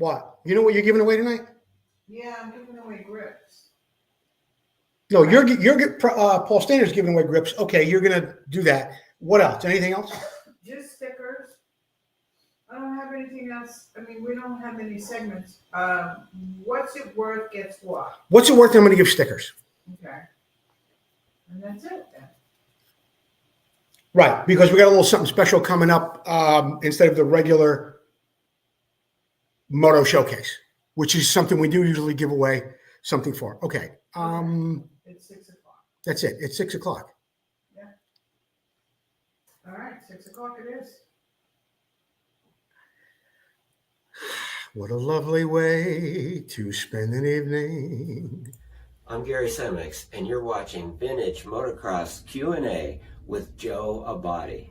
What? You know what you're giving away tonight? Yeah, I'm giving away grips. No, Paul Stainer's giving away grips. Okay, you're gonna do that. What else? Anything else? Just stickers. I don't have anything else. I mean, we don't have any segments. What's it worth gets what? What's it worth? I'm gonna give stickers. Okay. And that's it then. Right, because we got a little something special coming up instead of the regular Moto showcase, which is something we do usually give away something for. Okay. It's 6 o'clock. That's it. It's 6 o'clock. Yeah. All right, 6 o'clock it is. What a lovely way to spend an evening. I'm Gary Semix, and you're watching Vintage Motocross Q&A with Joe Abbate.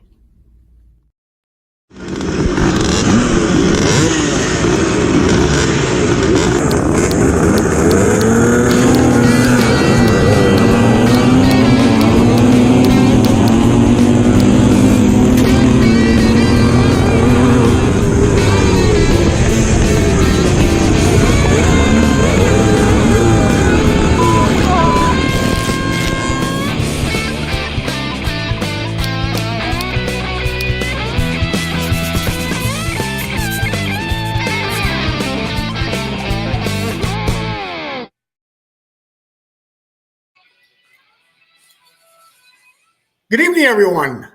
Good evening, everyone.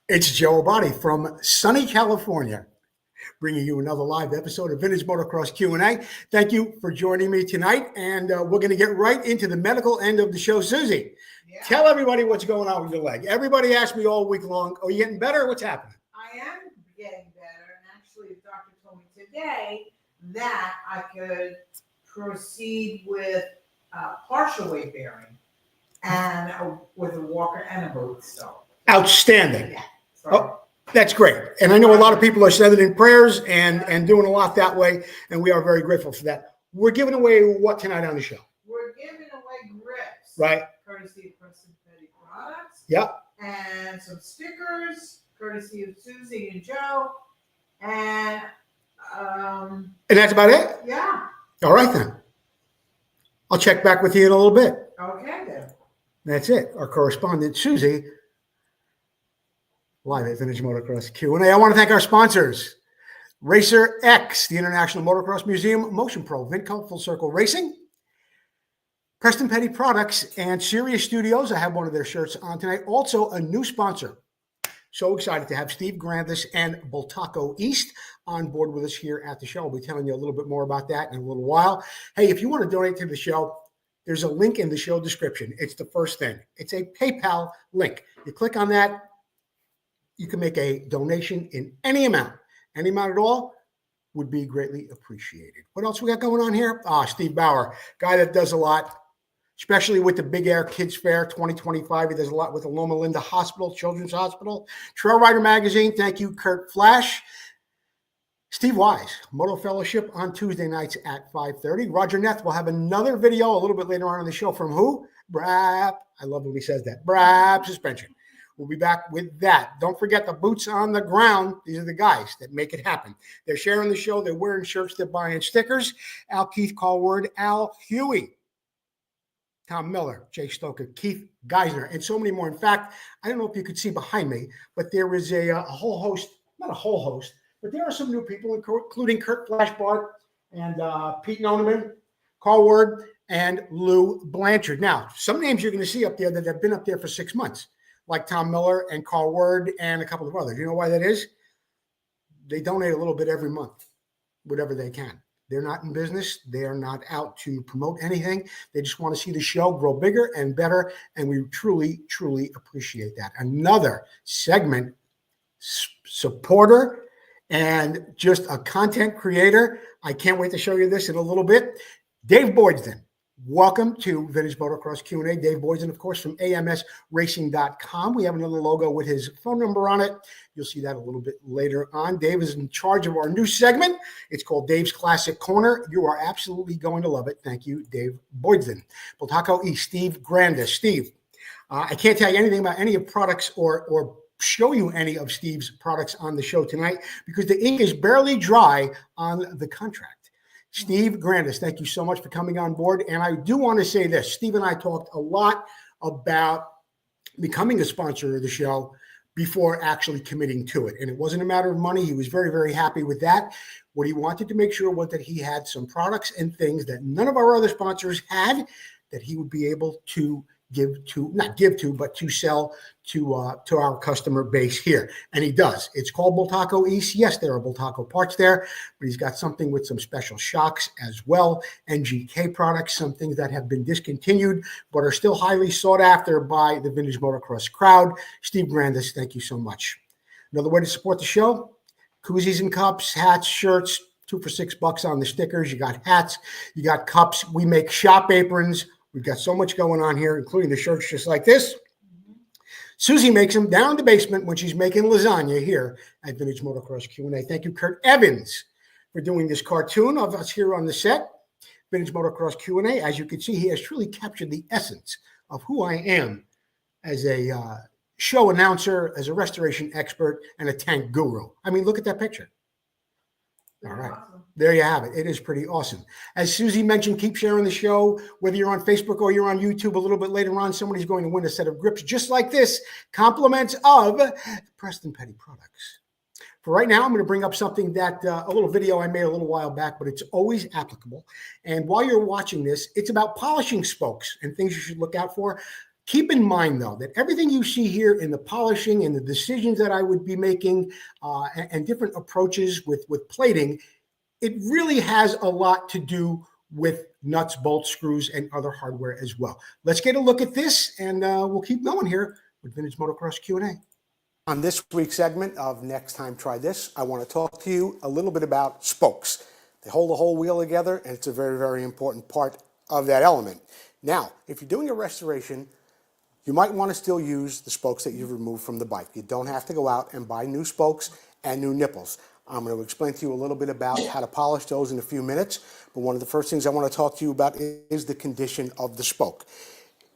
It's Joe Abbate from sunny California, bringing you another live episode of Vintage Motocross Q&A. Thank you for joining me tonight, and we're going to get right into the medical end of the show. Susie, Tell everybody what's going on with your leg. Everybody asked me all week long, are you getting better? What's happening? I am getting better, and actually the doctor told me today that I could proceed with partial weight bearing and with a walker and a boot. So Outstanding. yeah. So, Oh, that's great. And I know a lot of people are sending in prayers and doing a lot that way, and we are very grateful for that. We're giving away what tonight on the show? we're giving away grips, Right? courtesy of Preston Petty Products. Yep. And some stickers, courtesy of Susie and Joe. And And that's about it? yeah. All right, then. I'll check back with you in a little bit. Okay then. That's it. Our correspondent, Susie, live at Vintage Motocross Q&A. I want to thank our sponsors, Racer X, the International Motocross Museum, Motion Pro, Vinco, Full Circle Racing, Preston Petty Products, and Sirius Studios. I have one of their shirts on tonight. Also, a new sponsor. So excited to have Steve Grandis and Bultaco East on board with us here at the show. I'll be telling you a little bit more about that in a little while. Hey, if you want to donate to the show, there's a link in the show description. It's the first thing. It's a PayPal link. You click on that, you can make a donation in any amount at all would be greatly appreciated. What else we got going on here? Steve Bauer, guy that does a lot, especially with the Big Air Kids Fair 2025. He does a lot with the Loma Linda Hospital, Children's Hospital, Trail Rider Magazine. Thank you, Kurt Flash. Steve Wise, Moto Fellowship on Tuesday nights at 5:30. Roger Neth will have another video a little bit later on in the show from who? Brap. I love when he says that. Brap Suspension. We'll be back with that. Don't forget the boots on the ground. These are the guys that make it happen. They're sharing the show. They're wearing shirts. They're buying stickers. Al Keith Callword, Al Huie, Tom Miller, Jay Stoecker, Keith Geisner, and so many more. In fact, I don't know if you could see behind me, but there is a whole host, not a whole host, but there are some new people, including Kurt Flashbart and Pete Noneman, Karl Word, and Lou Blanchard. Now, some names you're going to see up there that have been up there for 6 months, like Tom Miller and Karl Word and a couple of others. You know why that is? They donate a little bit every month, whatever they can. They're not in business. They are not out to promote anything. They just want to see the show grow bigger and better, and we truly, truly appreciate that. Another segment supporter and just a content creator. I can't wait to show you this in a little bit. Dave Boydston, welcome to Vintage Motocross Q&A. Dave Boydston, of course, from amsracing.com. We have another logo with his phone number on it. You'll see that a little bit later on. Dave is in charge of our new segment. It's called Dave's Classic Corner. You are absolutely going to love it. Thank you, Dave Boydston. Bultaco East, Steve Grandis. Steve, I can't tell you anything about any of products or show you any of Steve's products on the show tonight because the ink is barely dry on the contract. Steve Grandis, thank you so much for coming on board. And I do want to say this. Steve and I talked a lot about becoming a sponsor of the show before actually committing to it. And it wasn't a matter of money. He was very, very happy with that. What he wanted to make sure was that he had some products and things that none of our other sponsors had that he would be able to but to sell to our customer base here. And he does. It's called Bultaco East. Yes, there are Bultaco parts there, but he's got something with some special shocks as well. NGK products, some things that have been discontinued, but are still highly sought after by the vintage motocross crowd. Steve Grandis, thank you so much. Another way to support the show, koozies and cups, hats, shirts, 2 for $6 on the stickers. You got hats, you got cups. We make shop aprons. We've got so much going on here, including the shirts just like this. Susie makes them down in the basement when she's making lasagna here at Vintage Motocross Q&A. Thank you, Kurt Evans, for doing this cartoon of us here on the set. Vintage Motocross Q&A. As you can see, he has truly captured the essence of who I am as a show announcer, as a restoration expert, and a tank guru. I mean, look at that picture. All right. There you have it. It is pretty awesome. As Susie mentioned, keep sharing the show. Whether you're on Facebook or you're on YouTube, a little bit later on, somebody's going to win a set of grips just like this. Compliments of Preston Petty products. For right now, I'm going to bring up something that a little video I made a little while back, but it's always applicable. And while you're watching this, it's about polishing spokes and things you should look out for. Keep in mind, though, that everything you see here in the polishing and the decisions that I would be making and different approaches with plating, it really has a lot to do with nuts, bolts, screws, and other hardware as well. Let's get a look at this, and we'll keep going here with Vintage Motocross Q&A. On this week's segment of Next Time Try This, I want to talk to you a little bit about spokes. They hold the whole wheel together, and it's a very, very important part of that element. Now, if you're doing a restoration, you might want to still use the spokes that you've removed from the bike. You don't have to go out and buy new spokes and new nipples. I'm going to explain to you a little bit about how to polish those in a few minutes, but one of the first things I want to talk to you about is the condition of the spoke.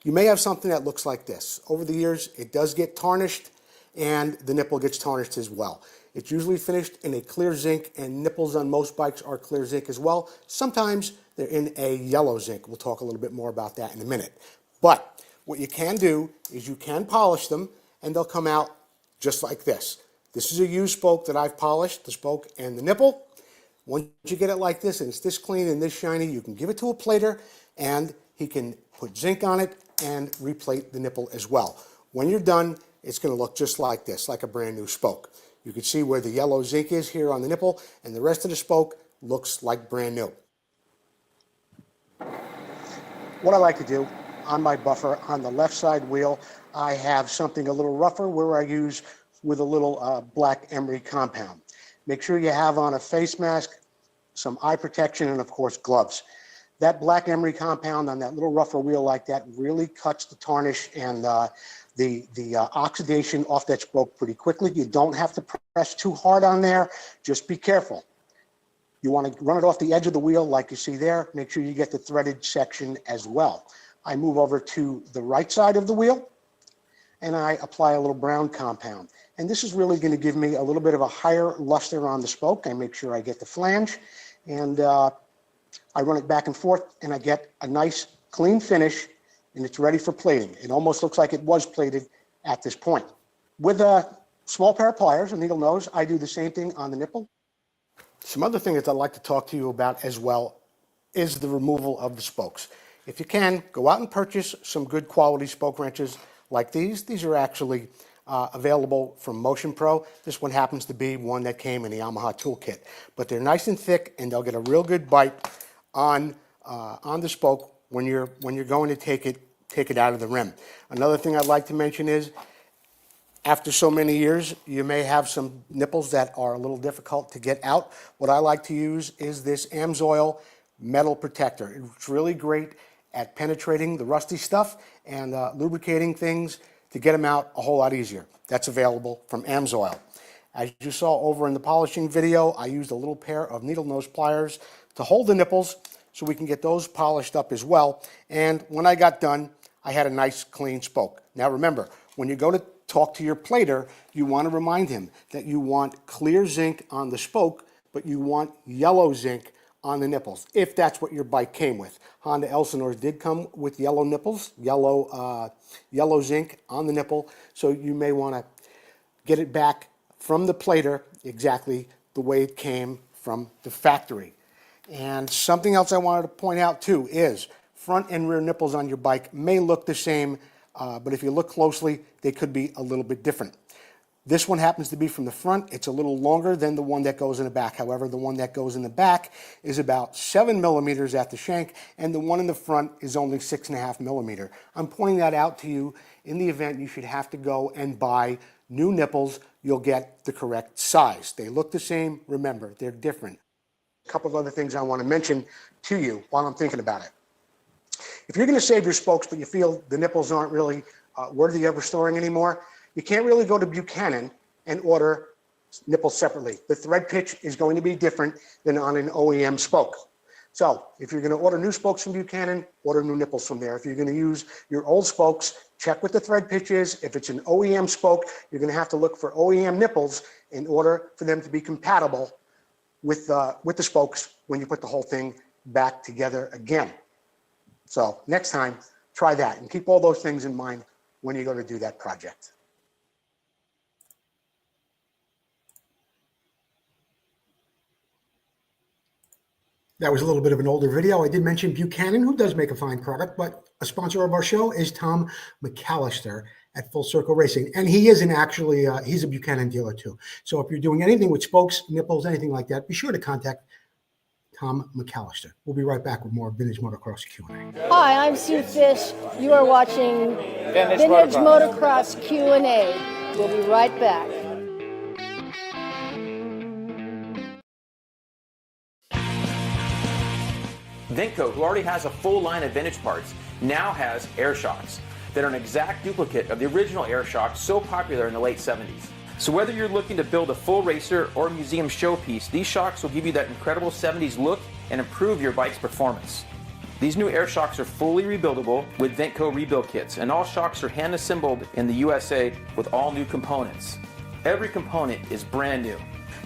You may have something that looks like this. Over the years, it does get tarnished, and the nipple gets tarnished as well. It's usually finished in a clear zinc, and nipples on most bikes are clear zinc as well. Sometimes they're in a yellow zinc. We'll talk a little bit more about that in a minute. But what you can do is you can polish them, and they'll come out just like this. This is a used spoke that I've polished, the spoke and the nipple. Once you get it like this, and it's this clean and this shiny, you can give it to a plater, and he can put zinc on it and replate the nipple as well. When you're done, it's going to look just like this, like a brand new spoke. You can see where the yellow zinc is here on the nipple, and the rest of the spoke looks like brand new. What I like to do on my buffer, on the left side wheel, I have something a little rougher where I use with a little black emery compound. Make sure you have on a face mask, some eye protection, and of course gloves. That black emery compound on that little rougher wheel like that really cuts the tarnish and the oxidation off that spoke pretty quickly. You don't have to press too hard on there. Just be careful. You want to run it off the edge of the wheel like you see there. Make sure you get the threaded section as well. I move over to the right side of the wheel, and I apply a little brown compound. And this is really going to give me a little bit of a higher luster on the spoke. I make sure I get the flange, and I run it back and forth, and I get a nice clean finish, and it's ready for plating. It almost looks like it was plated at this point. With a small pair of pliers, a needle nose, I do the same thing on the nipple. Some other things that I'd like to talk to you about as well is the removal of the spokes. If you can, go out and purchase some good quality spoke wrenches like these. These are actually available from Motion Pro. This one happens to be one that came in the Yamaha toolkit. But they're nice and thick, and they'll get a real good bite on the spoke when you're going to take it out of the rim. Another thing I'd like to mention is, after so many years, you may have some nipples that are a little difficult to get out. What I like to use is this Amsoil metal protector. It's really great at penetrating the rusty stuff and lubricating things to get them out a whole lot easier. That's available from Amsoil. As you saw over in the polishing video, I used a little pair of needle nose pliers to hold the nipples so we can get those polished up as well. And when I got done, I had a nice clean spoke. Now remember, when you go to talk to your plater, you want to remind him that you want clear zinc on the spoke, but you want yellow zinc on the nipples, if that's what your bike came with. Honda Elsinores did come with yellow nipples, yellow zinc on the nipple, so you may want to get it back from the plater exactly the way it came from the factory. And something else I wanted to point out too is front and rear nipples on your bike may look the same, but if you look closely, they could be a little bit different. This one happens to be from the front. It's a little longer than the one that goes in the back. However, the one that goes in the back is about 7 millimeters at the shank, and the one in the front is only 6.5 millimeter. I'm pointing that out to you in the event you should have to go and buy new nipples. You'll get the correct size. They look the same. Remember, they're different. A couple of other things I want to mention to you while I'm thinking about it. If you're going to save your spokes, but you feel the nipples aren't really worthy of restoring anymore, you can't really go to Buchanan and order nipples separately. The thread pitch is going to be different than on an OEM spoke. So if you're going to order new spokes from Buchanan, order new nipples from there. If you're going to use your old spokes, check what the thread pitch is. If it's an OEM spoke, you're going to have to look for OEM nipples in order for them to be compatible with the spokes when you put the whole thing back together again. So next time, try that and keep all those things in mind when you go to do that project. That was a little bit of an older video. I did mention Buchanan, who does make a fine product, but a sponsor of our show is Tom McAllister at Full Circle Racing. And he is he's a Buchanan dealer too. So if you're doing anything with spokes, nipples, anything like that, be sure to contact Tom McAllister. We'll be right back with more Vintage Motocross Q&A. Hi, I'm Sue Fish. You are watching Vintage Motocross Q&A. We'll be right back. Vinco, who already has a full line of vintage parts, now has air shocks that are an exact duplicate of the original air shocks so popular in the late 70s. So whether you're looking to build a full racer or museum showpiece, these shocks will give you that incredible 70s look and improve your bike's performance. These new air shocks are fully rebuildable with Vinco rebuild kits, and all shocks are hand assembled in the USA with all new components. Every component is brand new.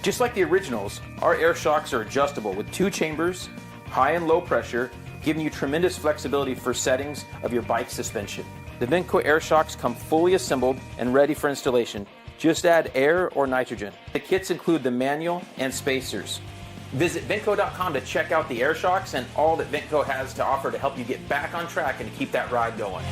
Just like the originals, our air shocks are adjustable with 2 chambers, high and low pressure, giving you tremendous flexibility for settings of your bike suspension. The Vinco air shocks come fully assembled and ready for installation. Just add air or nitrogen. The kits include the manual and spacers. Visit Vinco.com to check out the air shocks and all that Vinco has to offer to help you get back on track and to keep that ride going.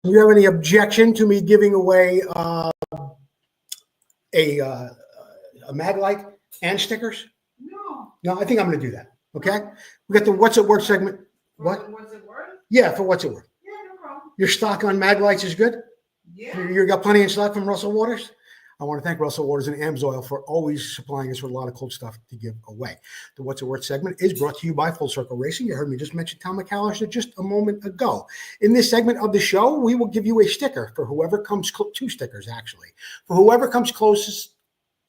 Do you have any objection to me giving away a mag light and stickers? No, I think I'm going to do that. Okay. We got the What's It Worth segment. What? What's it worth? Yeah, for What's It Worth. Yeah, no problem. Your stock on mag lights is good? Yeah. You got plenty in stock from Russell Waters? I want to thank Russell Waters and Amsoil for always supplying us with a lot of cool stuff to give away. The What's It Worth segment is brought to you by Full Circle Racing. You heard me just mention Tom McAllister just a moment ago. In this segment of the show, we will give you a sticker for whoever comes 2 stickers, actually, for whoever comes closest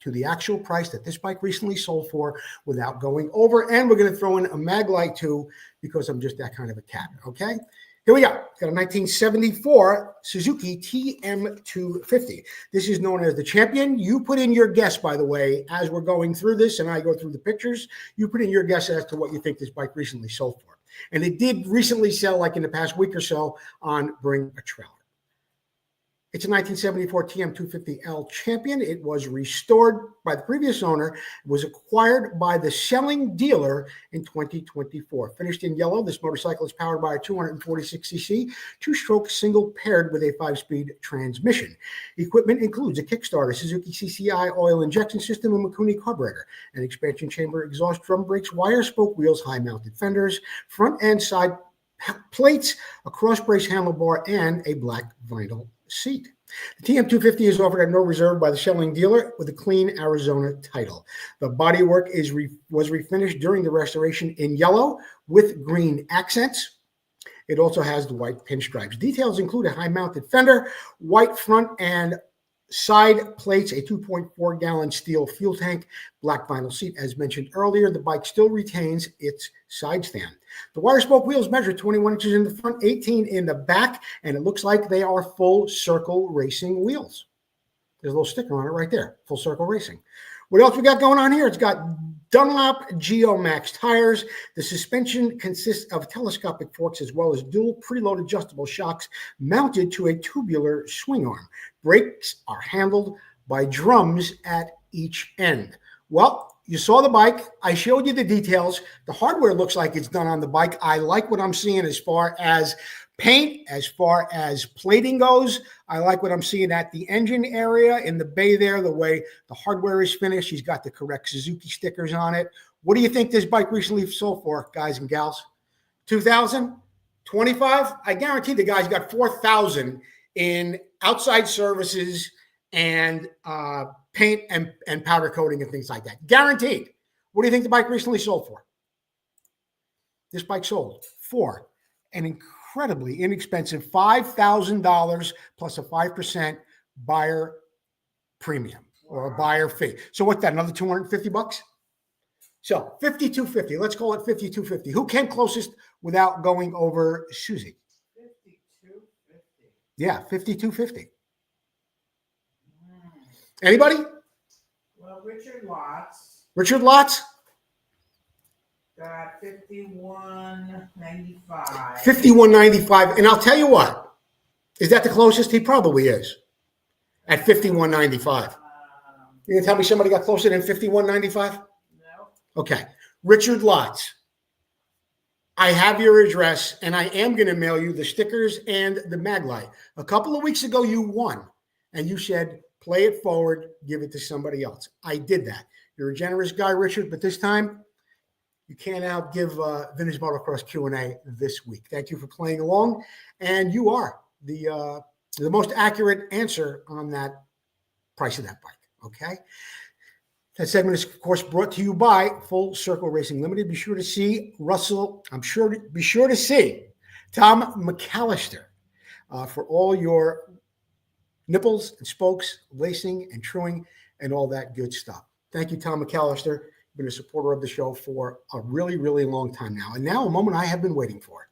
to the actual price that this bike recently sold for without going over. And we're going to throw in a mag light too, because I'm just that kind of a cat. Okay. Here we go. Got a 1974 Suzuki TM250. This is known as the Champion. You put in your guess, by the way, as we're going through this and I go through the pictures, you put in your guess as to what you think this bike recently sold for. And it did recently sell, like in the past week or so, on Bring a Trailer. It's a 1974 TM250L Champion. It was restored by the previous owner. It was acquired by the selling dealer in 2024. Finished in yellow, this motorcycle is powered by a 246cc 2-stroke single paired with a 5-speed transmission. Equipment includes a kickstarter, Suzuki CCI oil injection system, and Mikuni carburetor, an expansion chamber, exhaust drum brakes, wire spoke wheels, high-mounted fenders, front and side plates, a cross brace handlebar, and a black vinyl seat. The TM250 is offered at no reserve by the selling dealer with a clean Arizona title. The bodywork was refinished during the restoration in yellow with green accents. It also has the white pinstripes. Details include a high-mounted fender, white front and side plates, a 2.4 gallon steel fuel tank, black vinyl seat. As mentioned earlier, the bike still retains its side stand. The wire spoke wheels measure 21 inches in the front, 18 in the back, and it looks like they are full circle racing wheels. There's a little sticker on it right there, full circle racing. What else we got going on here? It's got Dunlop Geomax tires. The suspension consists of telescopic forks as well as dual preload adjustable shocks mounted to a tubular swing arm. Brakes are handled by drums at each end. Well, you saw the bike. I showed you the details. The hardware looks like it's done on the bike. I like what I'm seeing as far as paint, as far as plating goes. I like what I'm seeing at the engine area in the bay there, the way the hardware is finished. He's got the correct Suzuki stickers on it. What do you think this bike recently sold for, guys and gals? 2,000? 25? I guarantee the guy's got 4,000 in outside services and paint and powder coating and things like that. Guaranteed. What do you think the bike recently sold for? This bike sold for an incredibly inexpensive $5,000 plus a 5% buyer premium or a buyer fee. So what's that? Another $250? So $5,250. Let's call it $5,250. Who came closest without going over Susie? $5,250. Yeah, $5,250. Anybody? Well, Richard Watts Richard Lotz? got $5,195. $5,195. And I'll tell you what, is that the closest? He probably is at $5,195. You gonna tell me somebody got closer than $5,195? No. Okay. Richard Lotz, I have your address and I am going to mail you the stickers and the mag light. A couple of weeks ago, you won and you said, play it forward, give it to somebody else. I did that. You're a generous guy, Richard, but this time you can't outgive Vintage Motocross Q&A this week. Thank you for playing along. And you are the most accurate answer on that price of that bike. Okay. That segment is, of course, brought to you by Full Circle Racing Limited. Be sure to see Russell. Be sure to see Tom McAllister for all your nipples and spokes, lacing and truing, and all that good stuff. Thank you, Tom McAllister. You've been a supporter of the show for a really, really long time now. And now a moment I have been waiting for.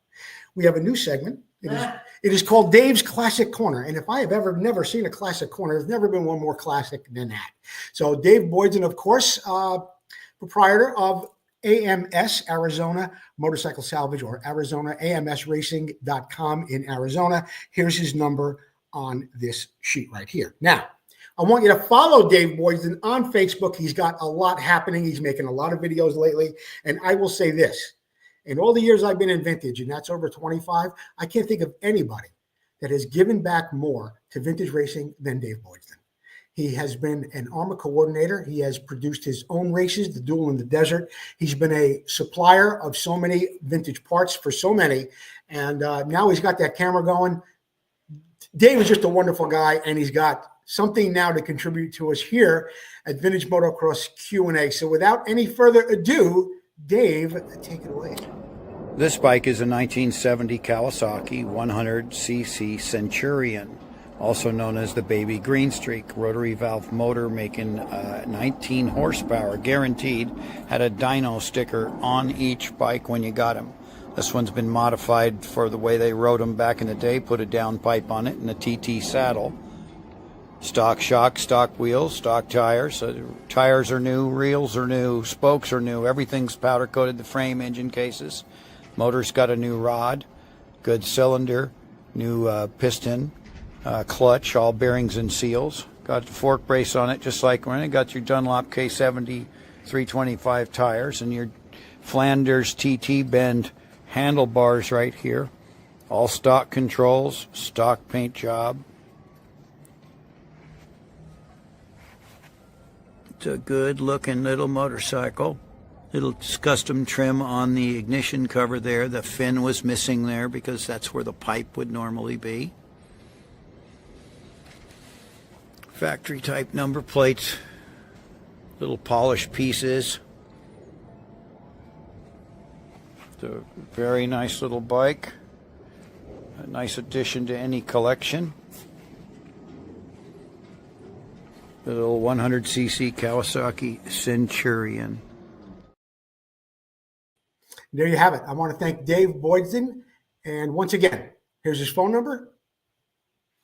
We have a new segment. It is called Dave's Classic Corner. And if I have never seen a classic corner, there's never been one more classic than that. So Dave Boyden, of course, proprietor of AMS, Arizona Motorcycle Salvage, or Arizona, AMSracing.com in Arizona. Here's his number on this sheet right here. Now, I want you to follow Dave Boyden on Facebook. He's got a lot happening. He's making a lot of videos lately. And I will say this. In all the years I've been in vintage, and that's over 25, I can't think of anybody that has given back more to vintage racing than Dave Boyden. He has been an ARMA coordinator. He has produced his own races, the Duel in the Desert. He's been a supplier of so many vintage parts for so many. And now he's got that camera going. Dave is just a wonderful guy, and he's got something now to contribute to us here at Vintage Motocross Q&A. So without any further ado, Dave, take it away. This bike is a 1970 Kawasaki 100cc Centurion, also known as the Baby Green Streak. Rotary valve motor making 19 horsepower, guaranteed. Had a dyno sticker on each bike when you got them. This one's been modified for the way they rode them back in the day, put a downpipe on it and a TT saddle. Stock shock, stock wheels, stock tires. Tires are new, reels are new, spokes are new. Everything's powder coated, the frame, engine cases. Motor's got a new rod, good cylinder, new piston, clutch, all bearings and seals. Got the fork brace on it, just like when it got your Dunlop K70 325 tires and your Flanders TT bend handlebars right here. All stock controls, stock paint job. It's a good looking little motorcycle. Little custom trim on the ignition cover there. The fin was missing there because that's where the pipe would normally be. Factory type number plates. Little polished pieces. It's a very nice little bike. A nice addition to any collection. The little 100cc Kawasaki Centurion. There you have it. I want to thank Dave Boydston. And once again, here's his phone number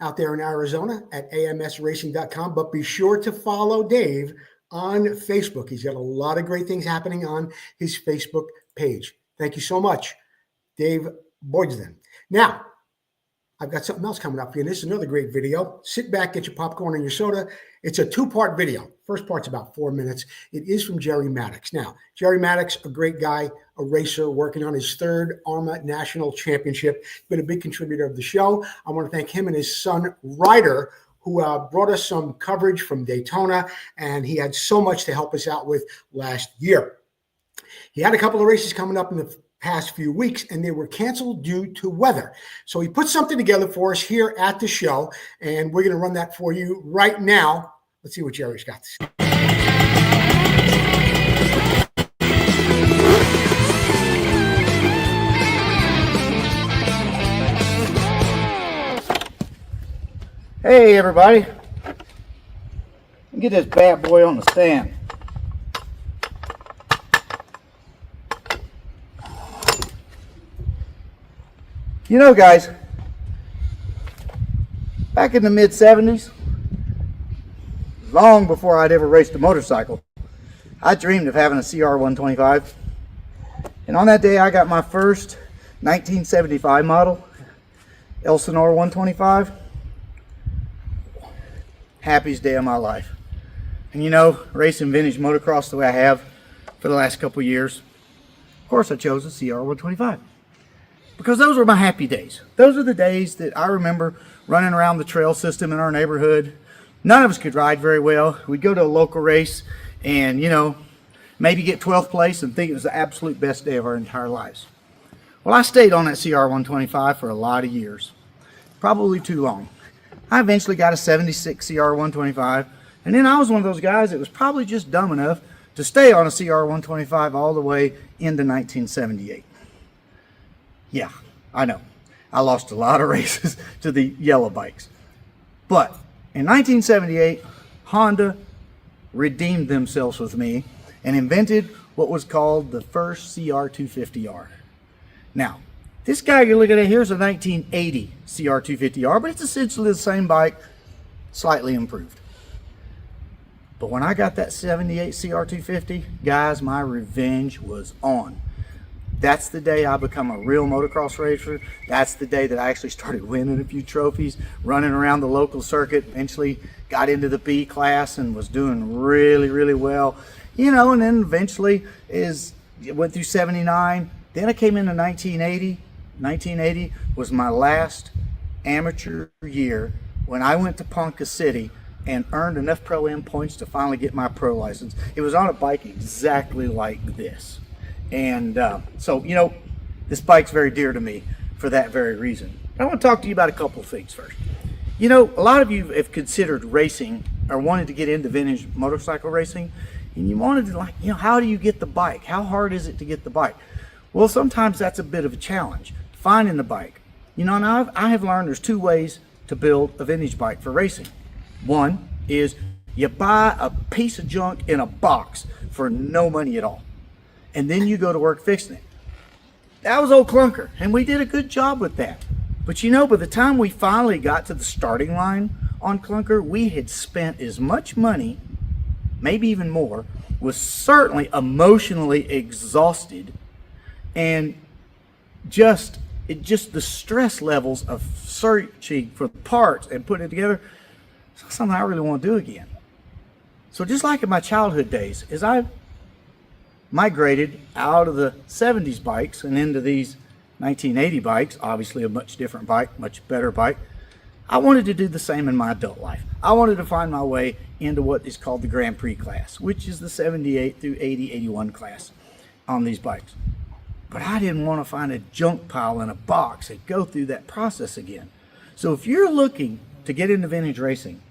out there in Arizona at amsracing.com. But be sure to follow Dave on Facebook. He's got a lot of great things happening on his Facebook page. Thank you so much, Dave Boydston. Now, I've got something else coming up here. This is another great video. Sit back, get your popcorn and your soda. It's a two-part video. First part's about 4 minutes. It is from Jerry Maddox. Now, Jerry Maddox, a great guy, a racer working on his third ARMA National Championship. Been a big contributor of the show. I want to thank him and his son, Ryder, who brought us some coverage from Daytona, and he had so much to help us out with last year. He had a couple of races coming up in the past few weeks, and they were canceled due to weather. So he put something together for us here at the show, and we're going to run that for you right now. Let's see what Jerry's got to say. Hey everybody, get this bad boy on the stand. You know guys, back in the mid-70s, long before I'd ever raced a motorcycle, I dreamed of having a CR125. And on that day I got my first 1975 model Elsinore 125. Happiest day of my life. And you know, racing vintage motocross the way I have for the last couple years, of course I chose a CR125 because those were my happy days. Those are the days that I remember running around the trail system in our neighborhood. None of us could ride very well. We'd go to a local race and, you know, maybe get 12th place and think it was the absolute best day of our entire lives. Well, I stayed on that CR125 for a lot of years, probably too long. I eventually got a 76 CR125, and then I was one of those guys that was probably just dumb enough to stay on a CR125 all the way into 1978. Yeah, I know. I lost a lot of races to the yellow bikes. But in 1978, Honda redeemed themselves with me and invented what was called the first CR250R. Now, this guy you're looking at here is a 1980 CR250R, but it's essentially the same bike, slightly improved. But when I got that 78 CR250, guys, my revenge was on. That's the day I become a real motocross racer. That's the day that I actually started winning a few trophies, running around the local circuit, eventually got into the B class and was doing really, really well. You know, and then eventually went through 79. Then I came into 1980. 1980 was my last amateur year when I went to Ponca City and earned enough Pro-Am points to finally get my pro license. It was on a bike exactly like this. And so, you know, this bike's very dear to me for that very reason. I want to talk to you about a couple of things first. You know, a lot of you have considered racing or wanted to get into vintage motorcycle racing, and you wanted to, like, you know, how do you get the bike? How hard is it to get the bike? Well, sometimes that's a bit of a challenge, finding the bike. You know, now I have learned there's two ways to build a vintage bike for racing. One is you buy a piece of junk in a box for no money at all, and then you go to work fixing it. That was old Clunker, and we did a good job with that. But you know, by the time we finally got to the starting line on Clunker, we had spent as much money, maybe even more, was certainly emotionally exhausted, and just the stress levels of searching for parts and putting it together, it's something I really want to do again. So just like in my childhood days, as I migrated out of the 70s bikes and into these 1980 bikes, obviously a much different bike, much better bike, I wanted to do the same in my adult life. I wanted to find my way into what is called the Grand Prix class, which is the 78 through 80, 81 class on these bikes. But I didn't want to find a junk pile in a box and go through that process again. So if you're looking to get into vintage racing,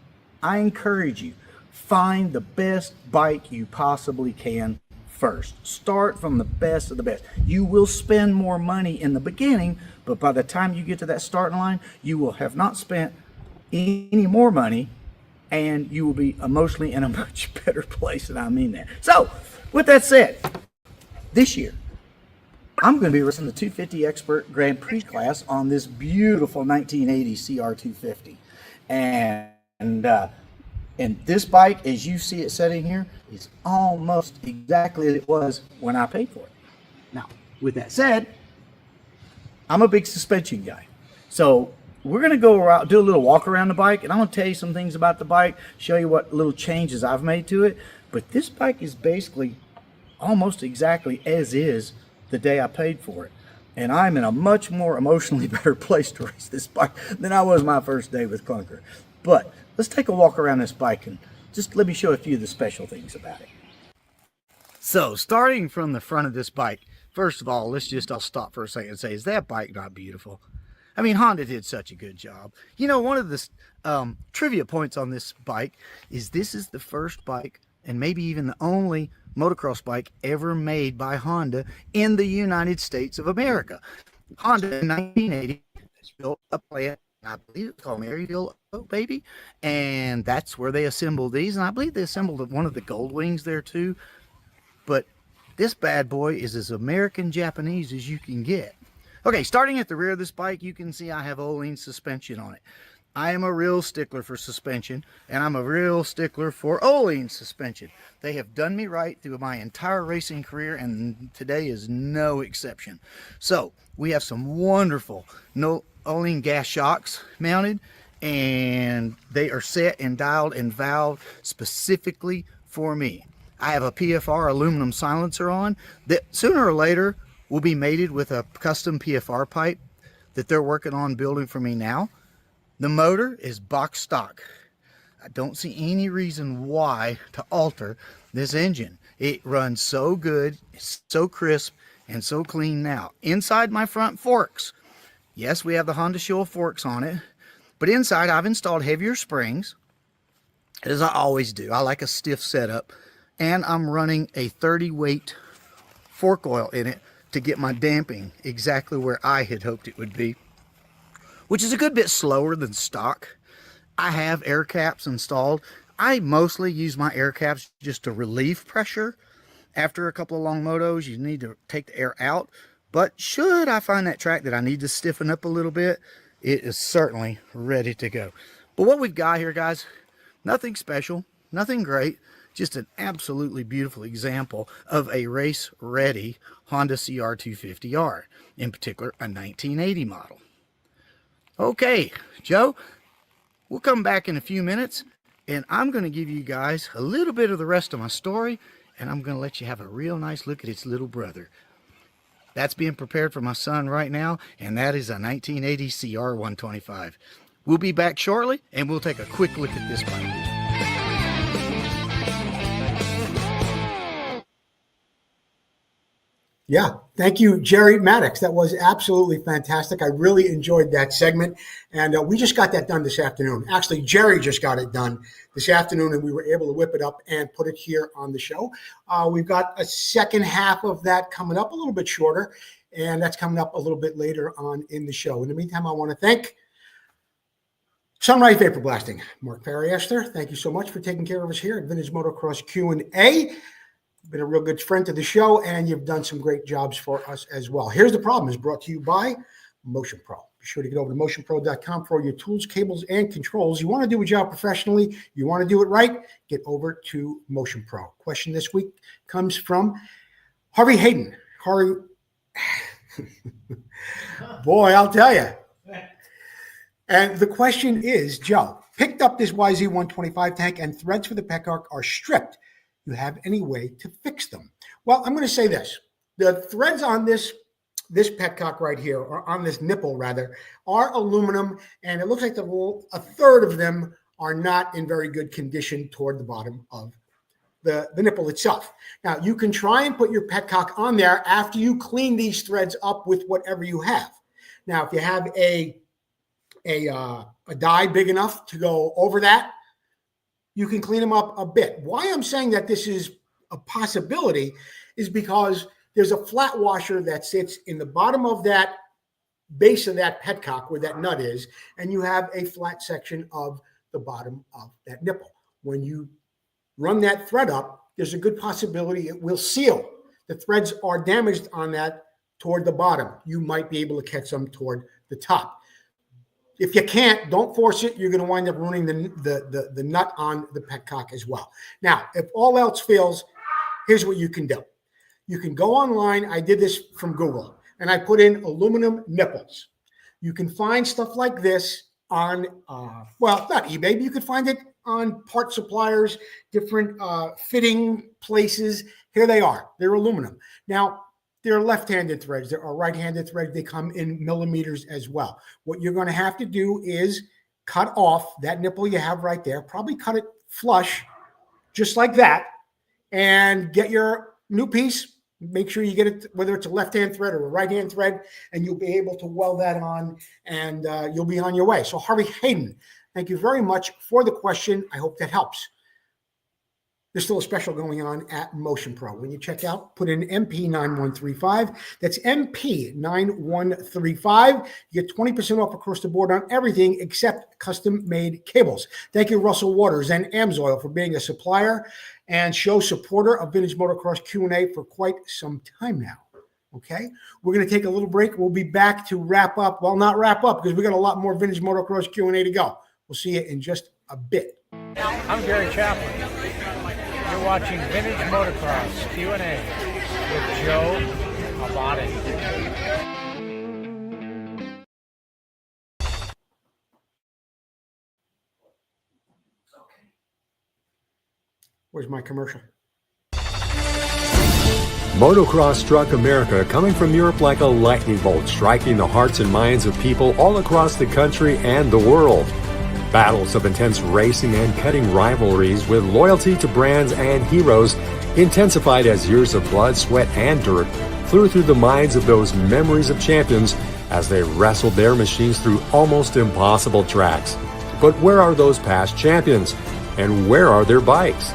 I encourage you, find the best bike you possibly can first. Start from the best of the best. You will spend more money in the beginning, but by the time you get to that starting line, you will have not spent any more money and you will be emotionally in a much better place, and I mean that. So, with that said, this year, I'm going to be racing the 250 Expert Grand Prix class on this beautiful 1980 CR250. And this bike, as you see it sitting here, is almost exactly as it was when I paid for it. Now, with that said, I'm a big suspension guy. So we're going to go around, do a little walk around the bike, and I'm going to tell you some things about the bike, show you what little changes I've made to it. But this bike is basically almost exactly as is the day I paid for it. And I'm in a much more emotionally better place to race this bike than I was my first day with Clunker. But let's take a walk around this bike and just let me show a few of the special things about it. So starting from the front of this bike, first of all, I'll stop for a second and say, is that bike not beautiful? I mean, Honda did such a good job. You know, one of the trivia points on this bike is this is the first bike, and maybe even the only motocross bike ever made by Honda in the United States of America. Honda in 1980 built a plant, I believe it's called Maryville, baby, and that's where they assembled these, and I believe they assembled one of the Gold Wings there too. But this bad boy is as American Japanese as you can get. Okay, starting at the rear of this bike, you can see I have Öhlins suspension on it. I am a real stickler for suspension, and I'm a real stickler for Öhlins suspension. They have done me right through my entire racing career, and today is no exception. So we have some wonderful Öhlins gas shocks mounted, and they are set and dialed and valved specifically for me. I have a PFR aluminum silencer on that sooner or later will be mated with a custom PFR pipe that they're working on building for me now. The motor is box stock. I don't see any reason why to alter this engine. It runs so good, it's so crisp, and so clean now. Inside my front forks, yes, we have the Honda Showa forks on it, but inside I've installed heavier springs, as I always do. I like a stiff setup, and I'm running a 30 weight fork oil in it to get my damping exactly where I had hoped it would be, which is a good bit slower than stock. I have air caps installed. I mostly use my air caps just to relieve pressure. After a couple of long motos, you need to take the air out. But should I find that track that I need to stiffen up a little bit, it is certainly ready to go. But what we've got here, guys, nothing special, nothing great, just an absolutely beautiful example of a race-ready Honda CR250R, in particular a 1980 model. Okay, Joe, we'll come back in a few minutes, and I'm going to give you guys a little bit of the rest of my story, and I'm going to let you have a real nice look at its little brother. That's being prepared for my son right now, and that is a 1980 CR125. We'll be back shortly, and we'll take a quick look at this bike. Yeah, thank you, Jerry Maddox. That was absolutely fantastic. I really enjoyed that segment, and we just got that done this afternoon. Actually, Jerry just got it done this afternoon, and we were able to whip it up and put it here on the show. We've got a second half of that coming up, a little bit shorter, and that's coming up a little bit later on in the show. In the meantime, I want to thank Sunrise Vapor Blasting. Mark Perry-Esther, thank you so much for taking care of us here at Vintage Motocross Q&A. Been a real good friend to the show, and you've done some great jobs for us as well. Here's the Problem is brought to you by Motion Pro. Be sure to get over to motionpro.com for all your tools, cables, and controls. You want to do a job professionally, you want to do it right, get over to Motion Pro. Question this week comes from Harvey Hayden. Harvey, boy, I'll tell you. And the question is, Joe, picked up this YZ125 tank and threads for the petcock are stripped. You have any way to fix them? Well, I'm going to say this. The threads on this petcock right here, or on this nipple rather, are aluminum, and it looks like a third of them are not in very good condition toward the bottom of the nipple itself. Now, you can try and put your petcock on there after you clean these threads up with whatever you have. Now, if you have a die big enough to go over that, you can clean them up a bit. Why I'm saying that this is a possibility is because there's a flat washer that sits in the bottom of that base of that petcock where that nut is, and you have a flat section of the bottom of that nipple. When you run that thread up, there's a good possibility it will seal. The threads are damaged on that toward the bottom. You might be able to catch them toward the top. If you can't, don't force it. You're going to wind up ruining the nut on the petcock as well. Now, if all else fails, here's what you can do. You can go online. I did this from Google, and I put in aluminum nipples. You can find stuff like this on, well, not eBay, but you could find it on part suppliers, different fitting places. Here they are. They're aluminum. Now, there are left-handed threads. There are right-handed threads. They come in millimeters as well. What you're going to have to do is cut off that nipple you have right there. Probably cut it flush, just like that, and get your new piece. Make sure you get it, whether it's a left-hand thread or a right-hand thread, and you'll be able to weld that on, and you'll be on your way. So Harvey Hayden, thank you very much for the question. I hope that helps. There's still a special going on at Motion Pro. When you check out, put in MP9135. That's MP9135. You get 20% off across the board on everything except custom-made cables. Thank you, Russell Waters and Amsoil, for being a supplier and show supporter of Vintage Motocross Q&A for quite some time now. Okay, we're going to take a little break. We'll be back to wrap up. Well, not wrap up, because we got a lot more Vintage Motocross Q&A to go. We'll see you in just a bit. I'm Gary Chamberlain. You're watching Vintage Motocross Q&A with Joe Abbate. Where's my commercial? Motocross struck America, coming from Europe like a lightning bolt, striking the hearts and minds of people all across the country and the world. Battles of intense racing and cutting rivalries with loyalty to brands and heroes intensified as years of blood, sweat, and dirt flew through the minds of those memories of champions as they wrestled their machines through almost impossible tracks. But where are those past champions? And where are their bikes?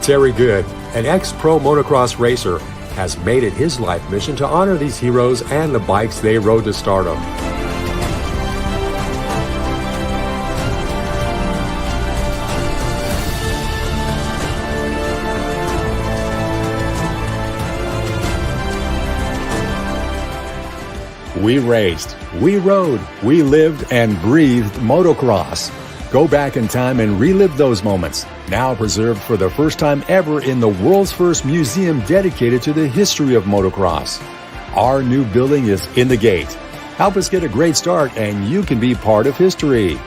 Terry Good, an ex-pro motocross racer, has made it his life mission to honor these heroes and the bikes they rode to stardom. We raced, we rode, we lived and breathed motocross. Go back in time and relive those moments, now preserved for the first time ever in the world's first museum dedicated to the history of motocross. Our new building is in the gate. Help us get a great start and you can be part of history.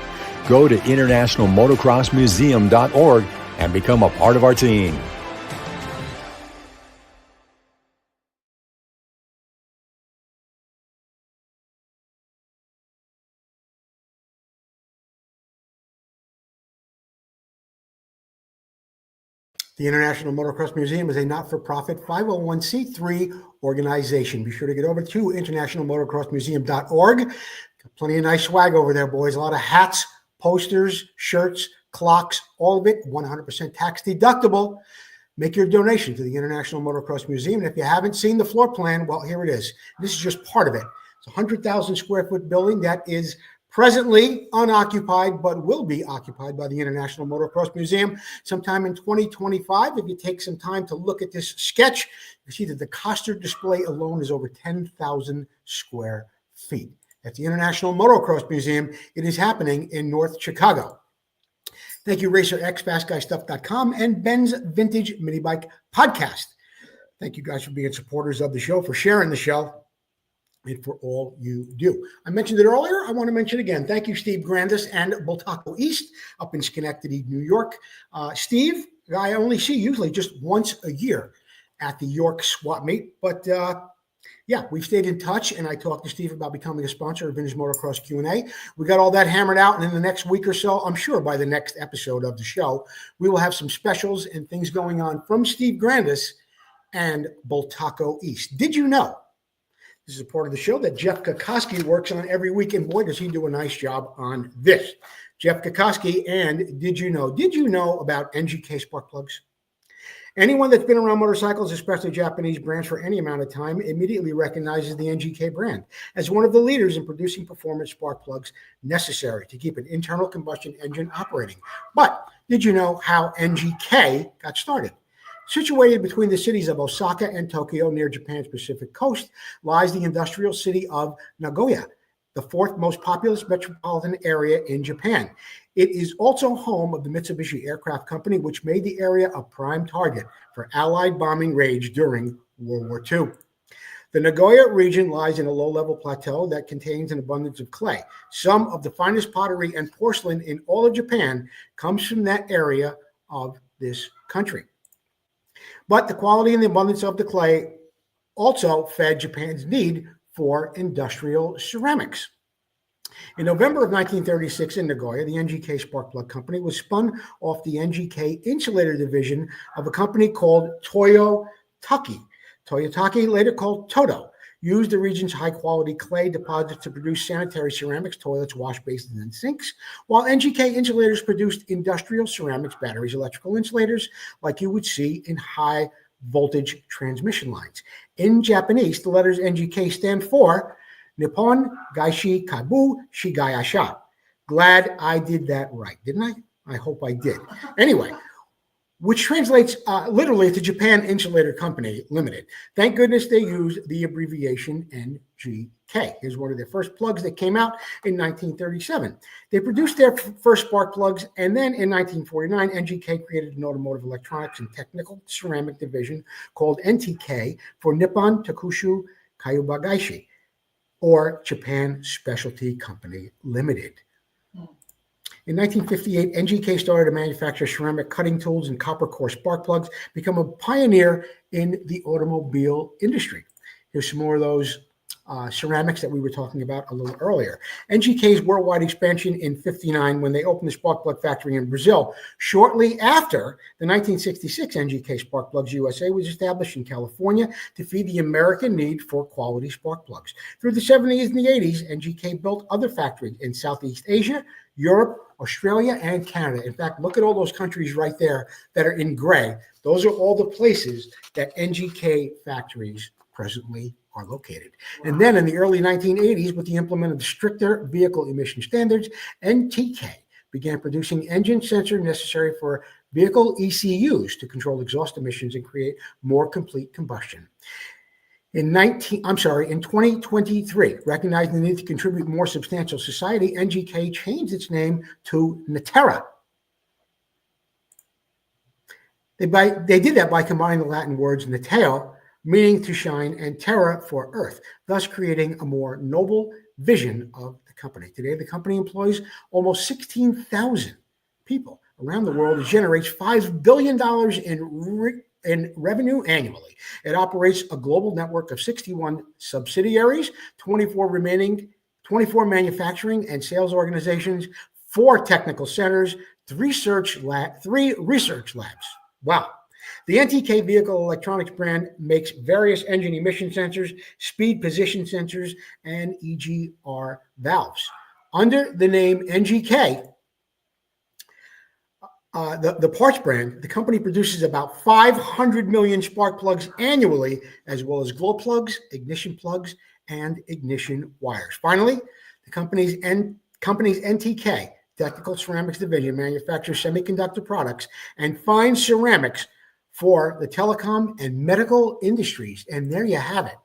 Go to internationalmotocrossmuseum.org and become a part of our team. The International Motocross Museum is a not-for-profit 501c3 organization. Be sure to get over to internationalmotocrossmuseum.org. Got plenty of nice swag over there, boys. A lot of hats, posters, shirts, clocks, all of it 100% tax deductible. Make your donation to the International Motocross Museum. And if you haven't seen the floor plan, well, here it is. This is just part of it. It's a 100,000 square foot building that is presently unoccupied, but will be occupied by the International Motocross Museum sometime in 2025. If you take some time to look at this sketch, you see that the coster display alone is over 10,000 square feet. At the International Motocross Museum, it is happening in North Chicago. Thank you, RacerX, FastGuyStuff.com, and Ben's Vintage Mini Bike Podcast. Thank you guys for being supporters of the show, for sharing the show, and for all you do. I mentioned it earlier. I want to mention again. Thank you, Steve Grandis and Bultaco East up in Schenectady, New York. Steve, I only see usually just once a year at the York Swap Meet. But yeah, we've stayed in touch, and I talked to Steve about becoming a sponsor of Vintage Motocross Q&A. We got all that hammered out, and in the next week or so, I'm sure by the next episode of the show, we will have some specials and things going on from Steve Grandis and Bultaco East. Did you know? This is a part of the show that Jeff Kokoski works on every week, and boy, does he do a nice job on this. Jeff Kokoski, and did you know about NGK spark plugs? Anyone that's been around motorcycles, especially Japanese brands, for any amount of time immediately recognizes the NGK brand as one of the leaders in producing performance spark plugs necessary to keep an internal combustion engine operating. But did you know how NGK got started? Situated between the cities of Osaka and Tokyo near Japan's Pacific coast lies the industrial city of Nagoya, the fourth most populous metropolitan area in Japan. It is also home of the Mitsubishi Aircraft Company, which made the area a prime target for Allied bombing raids during World War II. The Nagoya region lies in a low-level plateau that contains an abundance of clay. Some of the finest pottery and porcelain in all of Japan comes from that area of this country. But the quality and the abundance of the clay also fed Japan's need for industrial ceramics. In November of 1936 in Nagoya, the NGK spark plug company was spun off the NGK insulator division of a company called Toyotaki. Toyotaki, later called Toto, used the region's high-quality clay deposits to produce sanitary ceramics, toilets, wash basins, and sinks, while NGK insulators produced industrial ceramics, batteries, electrical insulators, like you would see in high-voltage transmission lines. In Japanese, the letters NGK stand for Nippon Gaishi Kabu Shigayasha. Glad I did that right, didn't I? I hope I did. Anyway, which translates literally to Japan Insulator Company Limited. Thank goodness they used the abbreviation NGK. Here's one of their first plugs that came out in 1937. They produced their first spark plugs, and then in 1949, NGK created an automotive electronics and technical ceramic division called NTK for Nippon Takushu Kyubagaishi, or Japan Specialty Company Limited. In 1958, NGK started to manufacture ceramic cutting tools and copper core spark plugs, become a pioneer in the automobile industry. Here's some more of those ceramics that we were talking about a little earlier. NGK's worldwide expansion in 1959 when they opened the spark plug factory in Brazil. Shortly after, the 1966 NGK Spark Plugs USA was established in California to feed the American need for quality spark plugs. Through the 70s and the 80s, NGK built other factories in Southeast Asia, Europe, Australia, and Canada. In fact, look at all those countries right there that are in gray. Those are all the places that NGK factories presently are located. And then in the early 1980s, with the implement of stricter vehicle emission standards, NTK began producing engine sensors necessary for vehicle ECUs to control exhaust emissions and create more complete combustion. In 2023, recognizing the need to contribute more substantial society, NGK changed its name to Natera. They did that by combining the Latin words nateo, meaning to shine, and terra for earth, thus creating a more noble vision of the company. Today, the company employs almost 16,000 people around the world. It generates $5 billion in revenue annually. It operates a global network of 61 subsidiaries, 24 manufacturing and sales organizations, 4 technical centers, 3 research labs. Wow. The NTK vehicle electronics brand makes various engine emission sensors, speed position sensors, and EGR valves. Under the name NGK, the parts brand, the company produces about 500 million spark plugs annually, as well as glow plugs, ignition plugs, and ignition wires. Finally, the company's NTK, Technical Ceramics Division, manufactures semiconductor products and fine ceramics for the telecom and medical industries. And there you have it.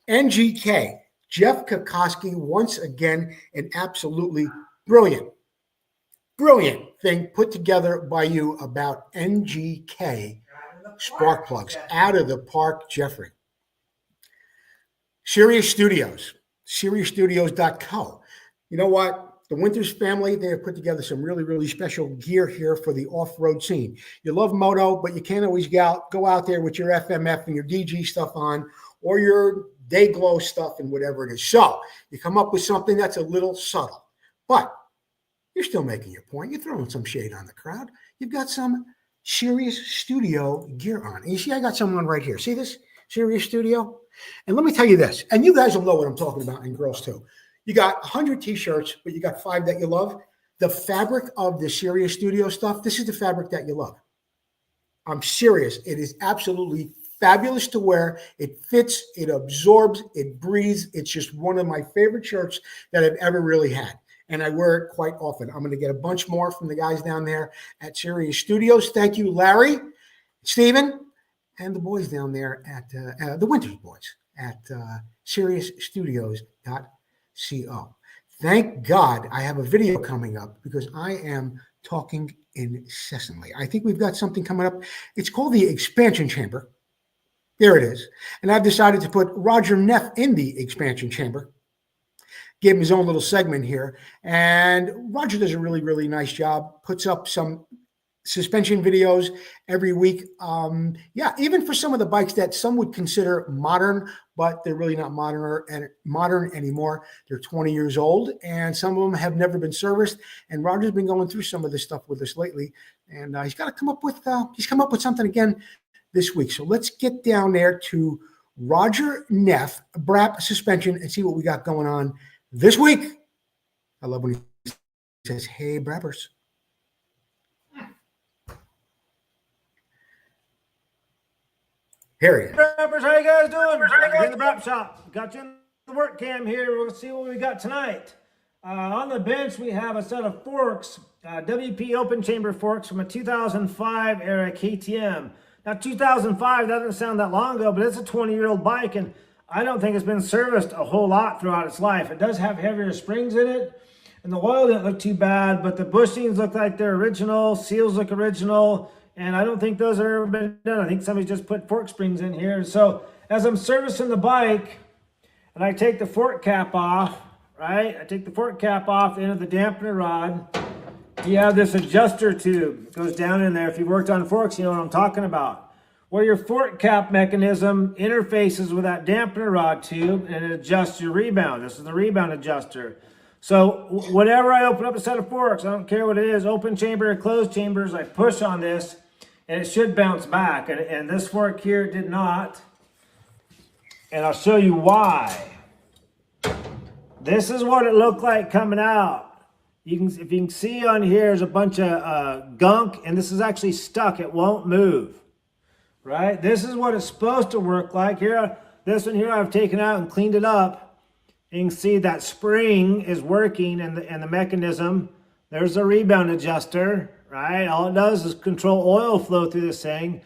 NGK, Jeff Kokoski, once again, an absolutely brilliant thing put together by you about NGK spark plugs. Out of the park, Jeffrey. Sirius Studios, SiriusStudios.co. You know what? The Winters family, they have put together some really, really special gear here for the off-road scene. You love moto, but you can't always go out there with your FMF and your DG stuff on, or your day glow stuff and whatever it is. So you come up with something that's a little subtle, but you're still making your point. You're throwing some shade on the crowd. You've got some Sirius Studio gear on. And you see, I got some on right here. See this? Sirius Studio? And let me tell you this, and you guys will know what I'm talking about, and girls too. You got 100 t-shirts, but you got 5 that you love. The fabric of the Sirius Studio stuff, this is the fabric that you love. I'm serious. It is absolutely fabulous to wear. It fits, it absorbs, it breathes. It's just one of my favorite shirts that I've ever really had. And I wear it quite often. I'm going to get a bunch more from the guys down there at Sirius Studios. Thank you, Larry, Stephen, and the boys down there at the Winters boys at SiriusStudios.co. Thank God I have a video coming up because I am talking incessantly. I think we've got something coming up. It's called the Expansion Chamber. There it is. And I've decided to put Roger Neff in the Expansion Chamber. Gave him his own little segment here. And Roger does a really, really nice job. Puts up some suspension videos every week. Yeah, even for some of the bikes that some would consider modern, but they're really not modern anymore. They're 20 years old, and some of them have never been serviced. And Roger's been going through some of this stuff with us lately, and he's got to come up with something again this week. So let's get down there to Roger Neff, Brap Suspension, and see what we got going on this week. I love when he says, "Hey, Brappers." Here he is. Brappers, how you guys doing? We're in the Brap shop. Got you in the work cam here. We'll see what we got tonight. On the bench, we have a set of forks, WP open chamber forks from a 2005 era KTM. Now, 2005 doesn't sound that long ago, but it's a 20-year-old bike, and I don't think it's been serviced a whole lot throughout its life. It does have heavier springs in it, and the oil didn't look too bad, but the bushings look like they're original, seals look original, and I don't think those have ever been done. I think somebody just put fork springs in here. So as I'm servicing the bike, and I take the fork cap off, right? I take the fork cap off into the dampener rod. You have this adjuster tube. It goes down in there. If you've worked on forks, you know what I'm talking about. Where your fork cap mechanism interfaces with that dampener rod tube and it adjusts your rebound. This is the rebound adjuster. So whenever I open up a set of forks, I don't care what it is, open chamber or closed chambers, I push on this and it should bounce back. And this fork here did not. And I'll show you why. This is what it looked like coming out. If you can see on here, there's a bunch of gunk, and this is actually stuck. It won't move, right? This is what it's supposed to work like. Here, this one here I've taken out and cleaned it up. You can see that spring is working and the mechanism. There's a rebound adjuster, right? All it does is control oil flow through this thing.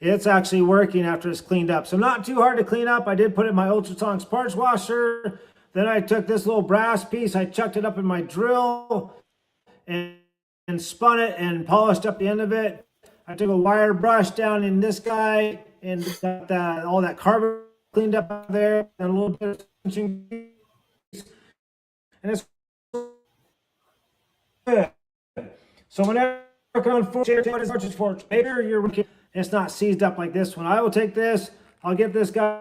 It's actually working after it's cleaned up. So not too hard to clean up. I did put it in my Ultrasonics parts washer. Then I took this little brass piece, I chucked it up in my drill and spun it and polished up the end of it. I took a wire brush down in this guy and got all that carbon cleaned up there and a little bit of pinching grease. And it's good. So whenever you're working on forks, make sure you're working, it's not seized up like this one. I will take this, I'll get this guy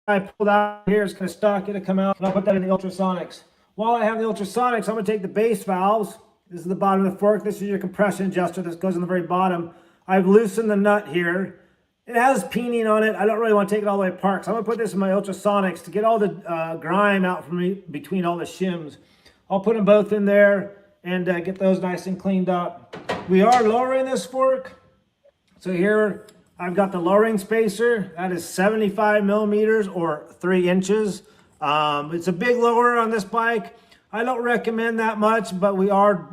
I pulled out here, it's kind of stuck, it'll come out, and I'll put that in the ultrasonics. While I have the ultrasonics, I'm going to take the base valves. This is the bottom of the fork. This is your compression adjuster. This goes on the very bottom. I've loosened the nut here. It has peening on it. I don't really want to take it all the way apart, so I'm going to put this in my ultrasonics to get all the grime out from between all the shims. I'll put them both in there and get those nice and cleaned up. We are lowering this fork. So here, I've got the lowering spacer. That is 75 millimeters or 3 inches. It's a big lower on this bike. I don't recommend that much, but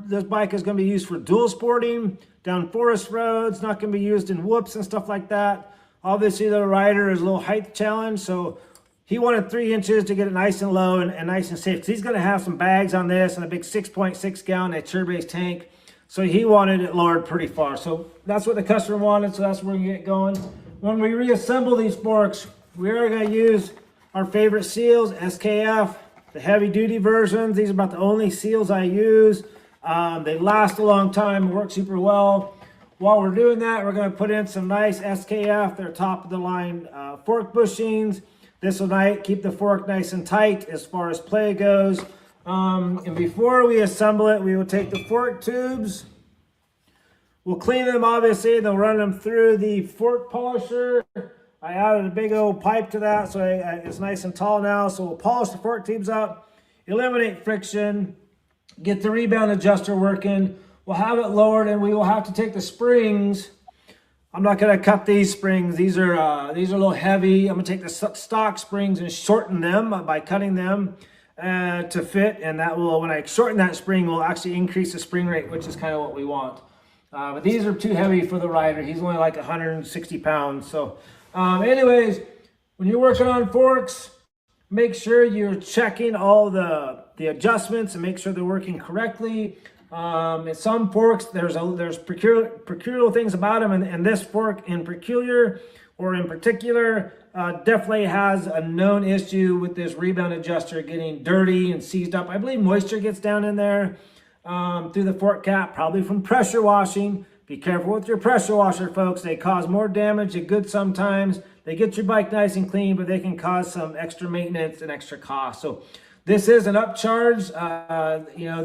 this bike is going to be used for dual sporting, down forest roads, not going to be used in whoops and stuff like that. Obviously, the rider is a little height challenge, so he wanted 3 inches to get it nice and low and nice and safe. Because he's going to have some bags on this and a big 6.6 gallon nature-based tank. So he wanted it lowered pretty far. So that's what the customer wanted, so that's where we get going. When we reassemble these forks, we are going to use our favorite seals, SKF, the heavy duty versions. These are about the only seals I use. They last a long time, work super well. While we're doing that, we're going to put in some nice SKF. They're top of the line fork bushings. This will keep the fork nice and tight as far as play goes. And before we assemble it, we will take the fork tubes. We'll clean them, obviously. They'll run them through the fork polisher. I added a big old pipe to that, so it's nice and tall now. So we'll polish the fork tubes up, eliminate friction, get the rebound adjuster working. We'll have it lowered, and we will have to take the springs I'm not going to cut these springs. These are a little heavy. I'm going to take the stock springs and shorten them by cutting them to fit, and that will, when I shorten that spring, will actually increase the spring rate, which is kind of what we want. But these are too heavy for the rider. He's only like 160 pounds. So anyways, when you're working on forks, make sure you're checking all the adjustments and make sure they're working correctly. In some forks, there's peculiar things about them, and this fork in particular definitely has a known issue with this rebound adjuster getting dirty and seized up. I believe moisture gets down in there through the fork cap, probably from pressure washing. Be careful with your pressure washer, folks. They cause more damage than good sometimes. They get your bike nice and clean, but they can cause some extra maintenance and extra cost. So this is an upcharge.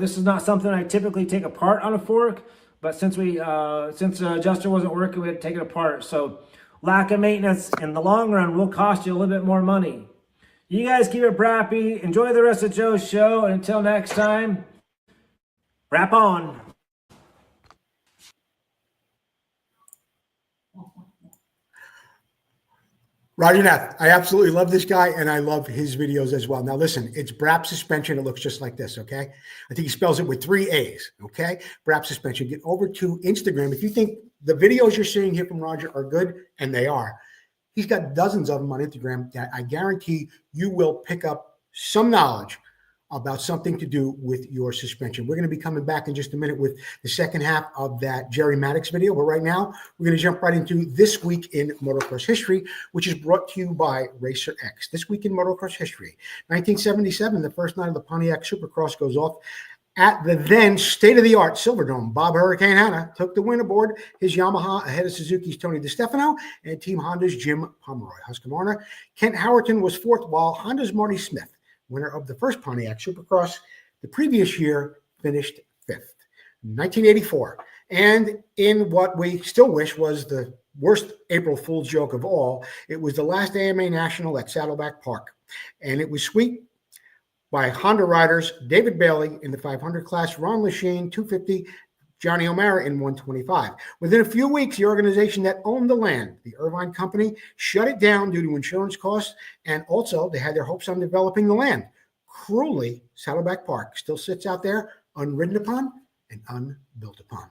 This is not something I typically take apart on a fork, but since the adjuster wasn't working, we had to take it apart. So lack of maintenance in the long run will cost you a little bit more money. You guys keep it brappy. Enjoy the rest of Joe's show. And until next time, wrap on. Roger that. I absolutely love this guy, and I love his videos as well. Now, listen, it's Brap Suspension. It looks just like this, okay? I think he spells it with 3 A's, okay? Brap Suspension. Get over to Instagram. If you think the videos you're seeing here from Roger are good, and they are, he's got dozens of them on Instagram that I guarantee you will pick up some knowledge about something to do with your suspension. We're going to be coming back in just a minute with the second half of that Jerry Maddox video. But right now, we're going to jump right into This Week in Motocross History, which is brought to you by Racer X. This Week in Motocross History. 1977, the first night of the Pontiac Supercross goes off at the then state-of-the-art Silverdome. Bob Hurricane Hanna took the win aboard his Yamaha ahead of Suzuki's Tony DiStefano and Team Honda's Jim Pomeroy. Husqvarna Kent Howerton was fourth, while Honda's Marty Smith, winner of the first Pontiac Supercross the previous year, finished fifth. 1984. And in what we still wish was the worst April Fool's joke of all, it was the last AMA National at Saddleback Park. And it was swept by Honda riders David Bailey in the 500 class, Ron Lachine, 250, Johnny O'Mara in 125. Within a few weeks, the organization that owned the land, the Irvine Company, shut it down due to insurance costs, and also they had their hopes on developing the land. Cruelly, Saddleback Park still sits out there, unridden upon and unbuilt upon.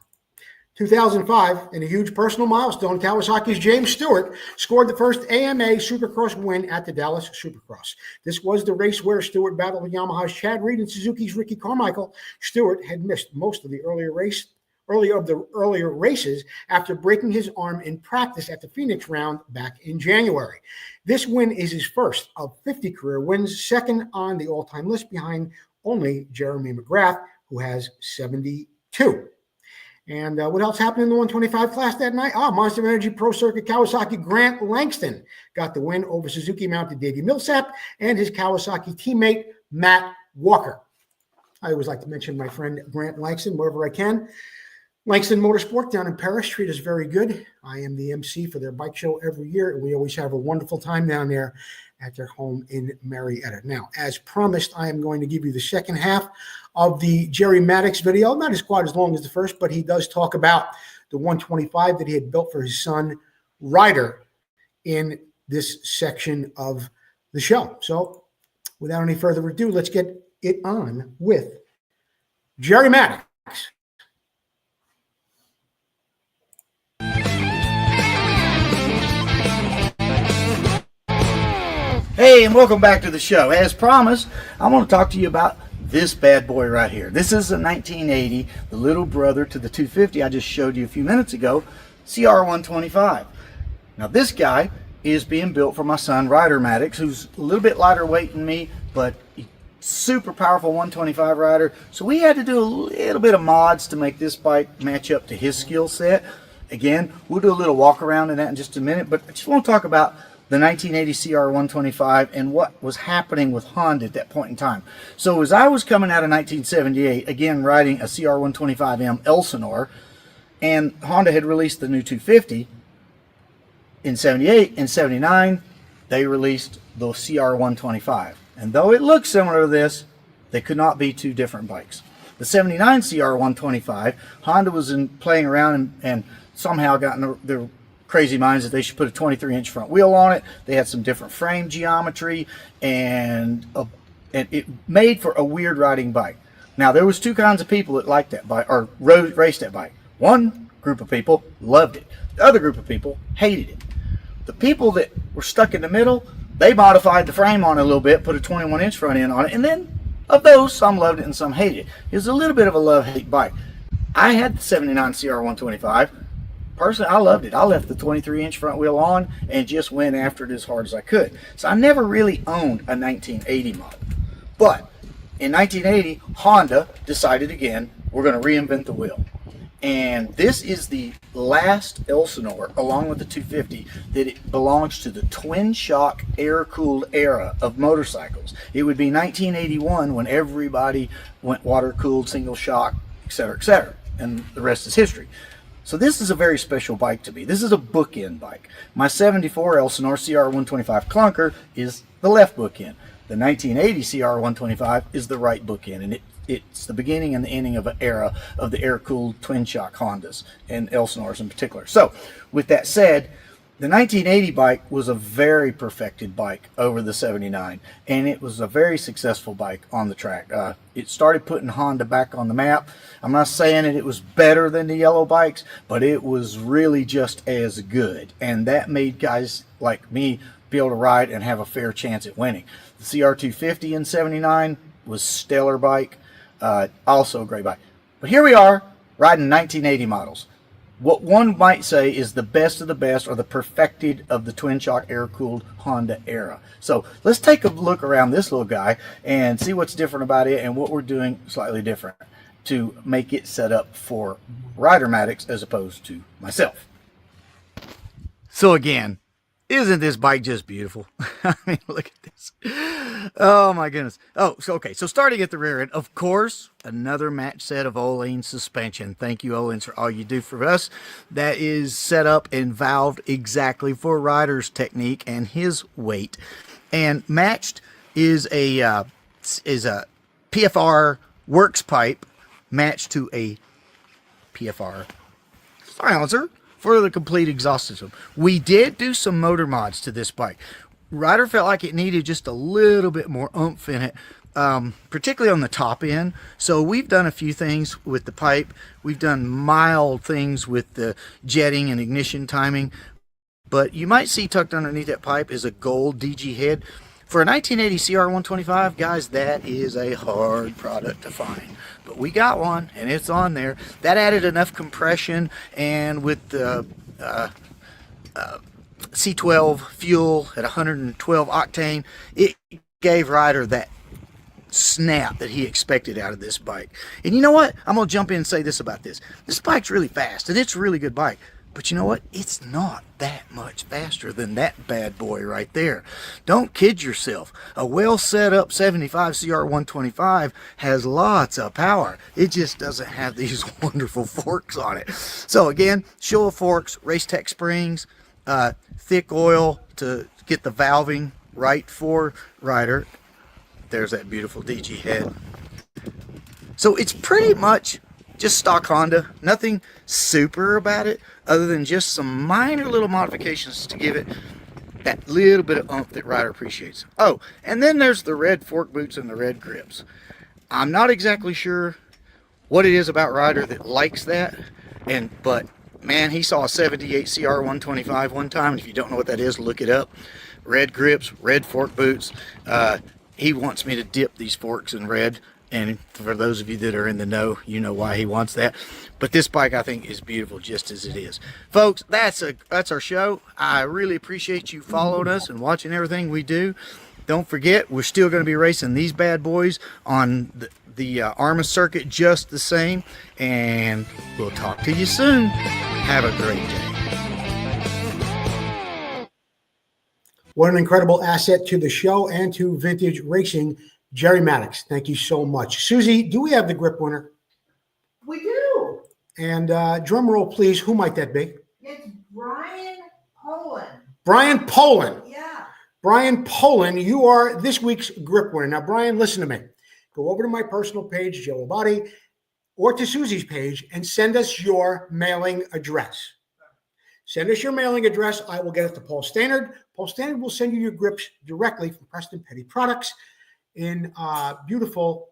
2005, in a huge personal milestone, Kawasaki's James Stewart scored the first AMA Supercross win at the Dallas Supercross. This was the race where Stewart battled with Yamaha's Chad Reed and Suzuki's Ricky Carmichael. Stewart had missed most of the earlier races after breaking his arm in practice at the Phoenix round back in January. This win is his first of 50 career wins, second on the all-time list behind only Jeremy McGrath, who has 72. And what else happened in the 125 class that night? Monster Energy Pro Circuit Kawasaki Grant Langston got the win over Suzuki-mounted Davey Millsap and his Kawasaki teammate, Matt Walker. I always like to mention my friend Grant Langston wherever I can. Langston Motorsport down in Paris treat us very good. I am the MC for their bike show every year, and we always have a wonderful time down there at their home in Marietta. Now, as promised, I am going to give you the second half of the Jerry Maddox video. Not as quite as long as the first, but he does talk about the 125 that he had built for his son, Ryder, in this section of the show. So without any further ado, let's get it on with Jerry Maddox. Hey, and welcome back to the show. As promised, I want to talk to you about this bad boy right here. This is a 1980, the little brother to the 250 I just showed you a few minutes ago, CR125. Now this guy is being built for my son, Ryder Maddox, who's a little bit lighter weight than me, but super powerful 125 rider. So we had to do a little bit of mods to make this bike match up to his skill set. Again, we'll do a little walk around in that in just a minute, but I just want to talk about the 1980 CR125 and what was happening with Honda at that point in time. So as I was coming out of 1978, again riding a CR125M Elsinore, and Honda had released the new 250 in 78 and 79, they released the CR125. And though it looks similar to this, they could not be two different bikes. The 79 CR125, Honda was playing around and somehow got the crazy minds that they should put a 23-inch front wheel on it. They had some different frame geometry, and it made for a weird riding bike. Now, there was two kinds of people that liked that bike, or raced that bike. One group of people loved it. The other group of people hated it. The people that were stuck in the middle, they modified the frame on it a little bit, put a 21-inch front end on it, and then of those, some loved it and some hated it. It was a little bit of a love-hate bike. I had the 79 CR125. Personally, I loved it. I left the 23-inch front wheel on and just went after it as hard as I could. So I never really owned a 1980 model. But in 1980, Honda decided again, we're going to reinvent the wheel. And this is the last Elsinore, along with the 250, that it belongs to the twin shock air-cooled era of motorcycles. It would be 1981 when everybody went water-cooled, single shock, etc., and the rest is history. So this is a very special bike to me. This is a bookend bike. My 74 Elsinore CR125 clunker is the left bookend. The 1980 CR125 is the right bookend, and it's the beginning and the ending of an era of the air-cooled twin-shock Hondas, and Elsinores in particular. So, with that said, the 1980 bike was a very perfected bike over the 79, and it was a very successful bike on the track. It started putting Honda back on the map. I'm not saying it was better than the yellow bikes, but it was really just as good, and that made guys like me be able to ride and have a fair chance at winning. The CR250 in 79 was stellar bike, also a great bike. But here we are riding 1980 models. What one might say is the best of the best, or the perfected of the twin shock air-cooled Honda era. So let's take a look around this little guy and see what's different about it and what we're doing slightly different to make it set up for Ridermatics as opposed to myself. So again, isn't this bike just beautiful? I mean, look at this. Oh my goodness. Oh, so okay. So starting at the rear end, of course, another match set of Öhlins suspension. Thank you, Öhlins, for all you do for us. That is set up and valved exactly for Ryder's technique and his weight. And matched is a PFR works pipe matched to a PFR silencer for the complete exhaust system. We did do some motor mods to this bike. Ryder felt like it needed just a little bit more oomph in it, particularly on the top end. So we've done a few things with the pipe. We've done mild things with the jetting and ignition timing. But you might see tucked underneath that pipe is a gold DG head. For a 1980 CR125, guys, that is a hard product to find. But we got one, and it's on there. That added enough compression, and with the C12 fuel at 112 octane, it gave Ryder that snap that he expected out of this bike. And you know what? I'm going to jump in and say this about this. This bike's really fast, and it's a really good bike. But you know what? It's not that much faster than that bad boy right there. Don't kid yourself. A well set up 75 CR125 has lots of power. It just doesn't have these wonderful forks on it. So again, Showa forks, Racetech springs, thick oil to get the valving right for Ryder. There's that beautiful DG head. So it's pretty much just stock Honda, nothing super about it other than just some minor little modifications to give it that little bit of oomph that Ryder appreciates. Oh, and then there's the red fork boots and the red grips. I'm not exactly sure what it is about Ryder that likes that, but man, he saw a 78 CR125 one time, and if you don't know what that is, look it up. Red grips, red fork boots. He wants me to dip these forks in red. And for those of you that are in the know, you know why he wants that. But this bike, I think, is beautiful just as it is. Folks, that's our show. I really appreciate you following us and watching everything we do. Don't forget, we're still going to be racing these bad boys on the ARMA circuit just the same. And we'll talk to you soon. Have a great day. What an incredible asset to the show and to vintage racing, Jerry Maddox. Thank you so much. Susie, do we have the grip winner? We do. And drum roll, please. Who might that be? It's Brian Poland. Brian Poland. Yeah. Brian Poland, you are this week's grip winner. Now, Brian, listen to me. Go over to my personal page, Joe Abbate, or to Susie's page, and send us your mailing address. Send us your mailing address. I will get it to Paul Stannard. Paul Stannard will send you your grips directly from Preston Petty Products in beautiful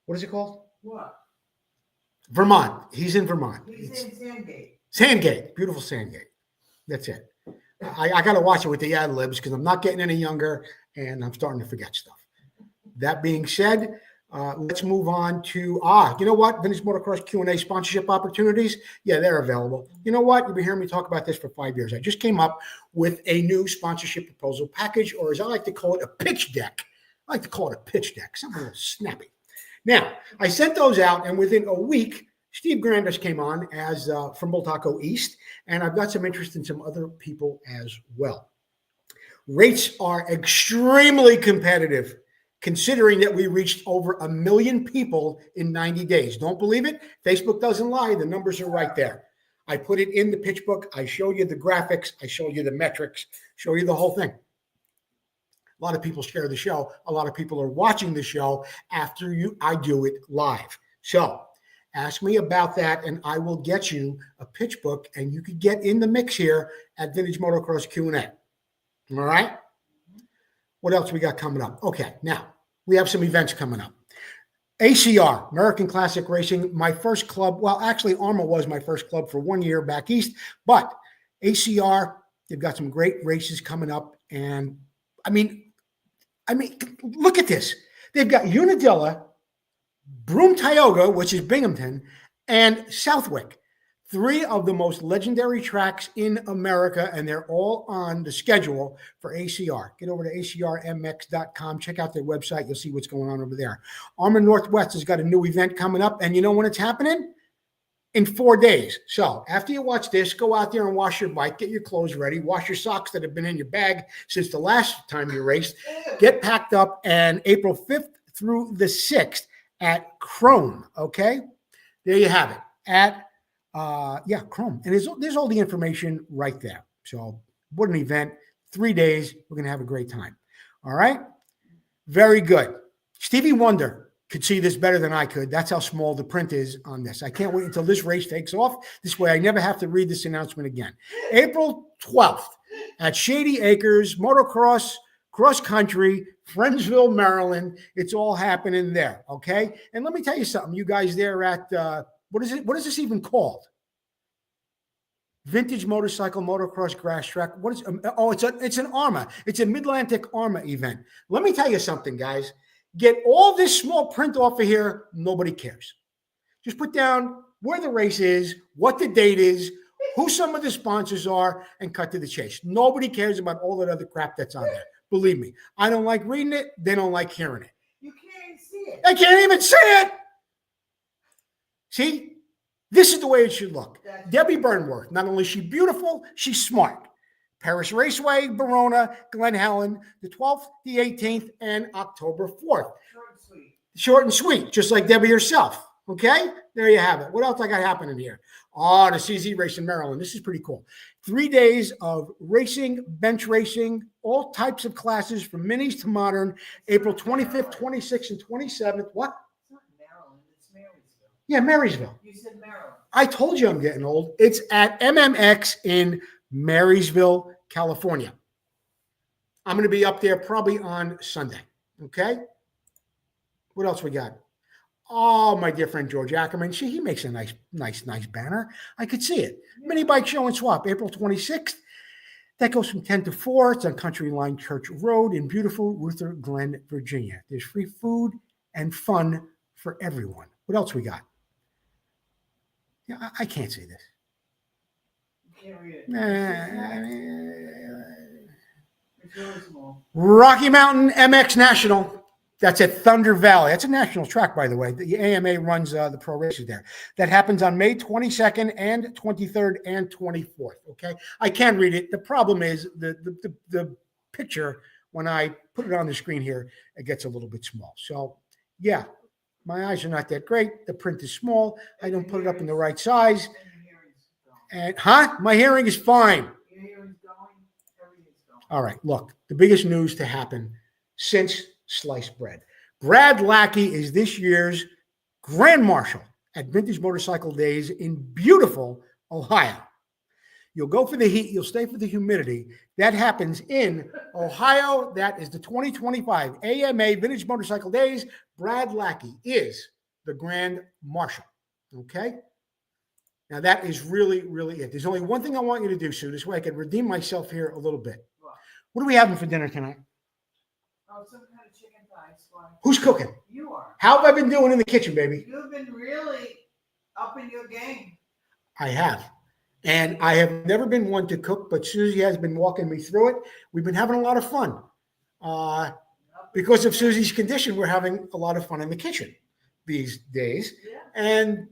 what is it called? What? Vermont. He's in Vermont. He's in Sandgate. Sandgate. Beautiful Sandgate. That's it. I got to watch it with the ad libs because I'm not getting any younger and I'm starting to forget stuff. That being said, let's move on to, you know what? Vintage Motocross Q&A sponsorship opportunities. Yeah, they're available. You know what? You've been hearing me talk about this for 5 years. I just came up with a new sponsorship proposal package, or as I like to call it, a pitch deck. I like to call it a pitch deck, something a little snappy. Now, I sent those out, and within a week, Steve Grandis came on as from Bultaco East, and I've got some interest in some other people as well. Rates are extremely competitive, considering that we reached over 1 million people in 90 days. Don't believe it? Facebook doesn't lie. The numbers are right there. I put it in the pitch book. I show you the graphics. I show you the metrics, show you the whole thing. A lot of people share the show. A lot of people are watching the show after I do it live. So ask me about that, and I will get you a pitch book, and you could get in the mix here at Vintage Motocross Q&A. All right? What else we got coming up? Okay, now we have some events coming up. ACR, American Classic Racing, my first club. Well, actually, ARMA was my first club for 1 year back east, but ACR, they've got some great races coming up, and I mean, look at this. They've got Unadilla, Broome Tioga, which is Binghamton, and Southwick. 3 of the most legendary tracks in America, and they're all on the schedule for ACR. Get over to acrmx.com. Check out their website. You'll see what's going on over there. ARMA Northwest has got a new event coming up, and you know when it's happening? In 4 days. So after you watch this, go out there and wash your bike, get your clothes ready, wash your socks that have been in your bag since the last time you raced, get packed up, and April 5th through the 6th at Chrome, okay? There you have it, at, Chrome. And there's all the information right there. So what an event, 3 days, we're going to have a great time. All right? Very good. Stevie Wonder could see this better than I could. That's how small the print is on this. I can't wait until this race takes off. This way I never have to read this announcement again. April 12th at Shady Acres, motocross, cross country, Friendsville, Maryland. It's all happening there, okay? And let me tell you something. You guys there at, what is it? What is this even called? Vintage Motorcycle Motocross Grass Track. What is, it's an ARMA. It's a Mid-Atlantic ARMA event. Let me tell you something, guys. Get all this small print off of here. Nobody cares. Just put down where the race is, what the date is, who some of the sponsors are, and cut to the chase. Nobody cares about all that other crap that's on there. Believe me, I don't like reading it. They don't like hearing it. You can't even see it. I can't even see it. See, this is the way it should look. Debbie Burnworth, not only is she beautiful, she's smart. Paris Raceway, Verona, Glen Helen, the 12th, the 18th, and October 4th. Short and sweet. Short and sweet, just like Debbie herself. Okay? There you have it. What else I got happening here? Oh, the CZ race in Maryland. This is pretty cool. 3 days of racing, bench racing, all types of classes from minis to modern, April 25th, 26th, and 27th. What? It's not Maryland, it's Marysville. Yeah, Marysville. You said Maryland. I told you I'm getting old. It's at MMX in Marysville, California. I'm going to be up there probably on Sunday. Okay. What else we got? Oh, my dear friend George Ackerman. He makes a nice banner. I could see it. Mini Bike Show and Swap, April 26th. That goes from 10 to 4. It's on Country Line Church Road in beautiful Ruther Glen, Virginia. There's free food and fun for everyone. What else we got? Yeah, I can't see this. Rocky Mountain MX National. That's at Thunder Valley. That's a national track, by the way. The AMA runs the pro races there. That happens on May 22nd and 23rd and 24th. Okay, I can read it. The problem is the picture, when I put it on the screen here, it gets a little bit small. So yeah, my eyes are not that great. The print is small. I don't put it up in the right size. And my hearing is fine. All right, look, the biggest news to happen since sliced bread. Brad Lackey is this year's Grand Marshal at Vintage Motorcycle Days in beautiful Ohio. You'll go for the heat, you'll stay for the humidity. That happens in Ohio. That is the 2025 AMA Vintage Motorcycle Days. Brad Lackey is the Grand Marshal. Okay? Now, that is really, really it. There's only one thing I want you to do, Sue. This way I can redeem myself here a little bit. What are we having for dinner tonight? Oh, some kind of chicken thigh slice. Who's cooking? You are. How have I been doing in the kitchen, baby? You've been really upping your game. I have. And I have never been one to cook, but Susie has been walking me through it. We've been having a lot of fun. Because of Susie's condition, we're having a lot of fun in the kitchen these days. Yeah. And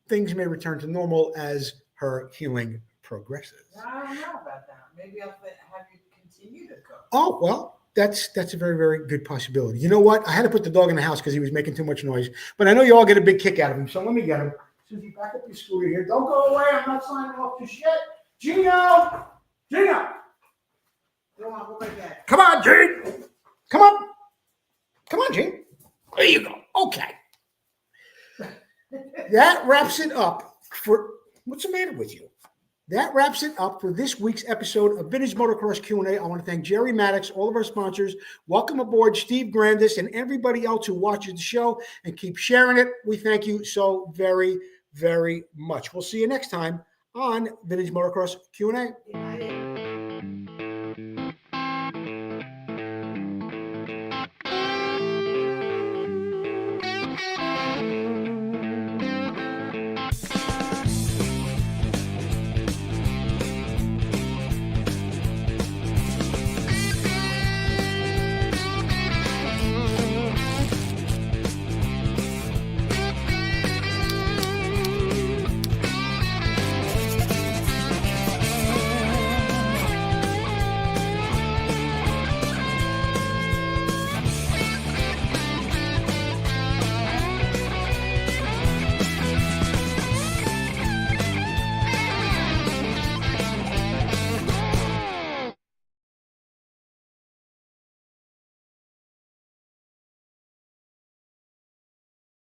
things may return to normal as her healing progresses. I don't know about that. Maybe I'll have you continue to cook. Oh, well, that's a very, very good possibility. You know what? I had to put the dog in the house because he was making too much noise. But I know you all get a big kick out of him, so let me get him. Susie, back up your scooter here. Don't go away. I'm not signing off just yet. Gino! Gino! Go on, go like that. Come on, Gene! Come on. Come on, Gene. There you go. Okay. That wraps it up for, what's the matter with you? That wraps it up for this week's episode of Vintage Motocross Q&A. I want to thank Jerry Maddox, all of our sponsors. Welcome aboard Steve Grandis and everybody else who watches the show and keep sharing it. We thank you so very, very much. We'll see you next time on Vintage Motocross Q&A.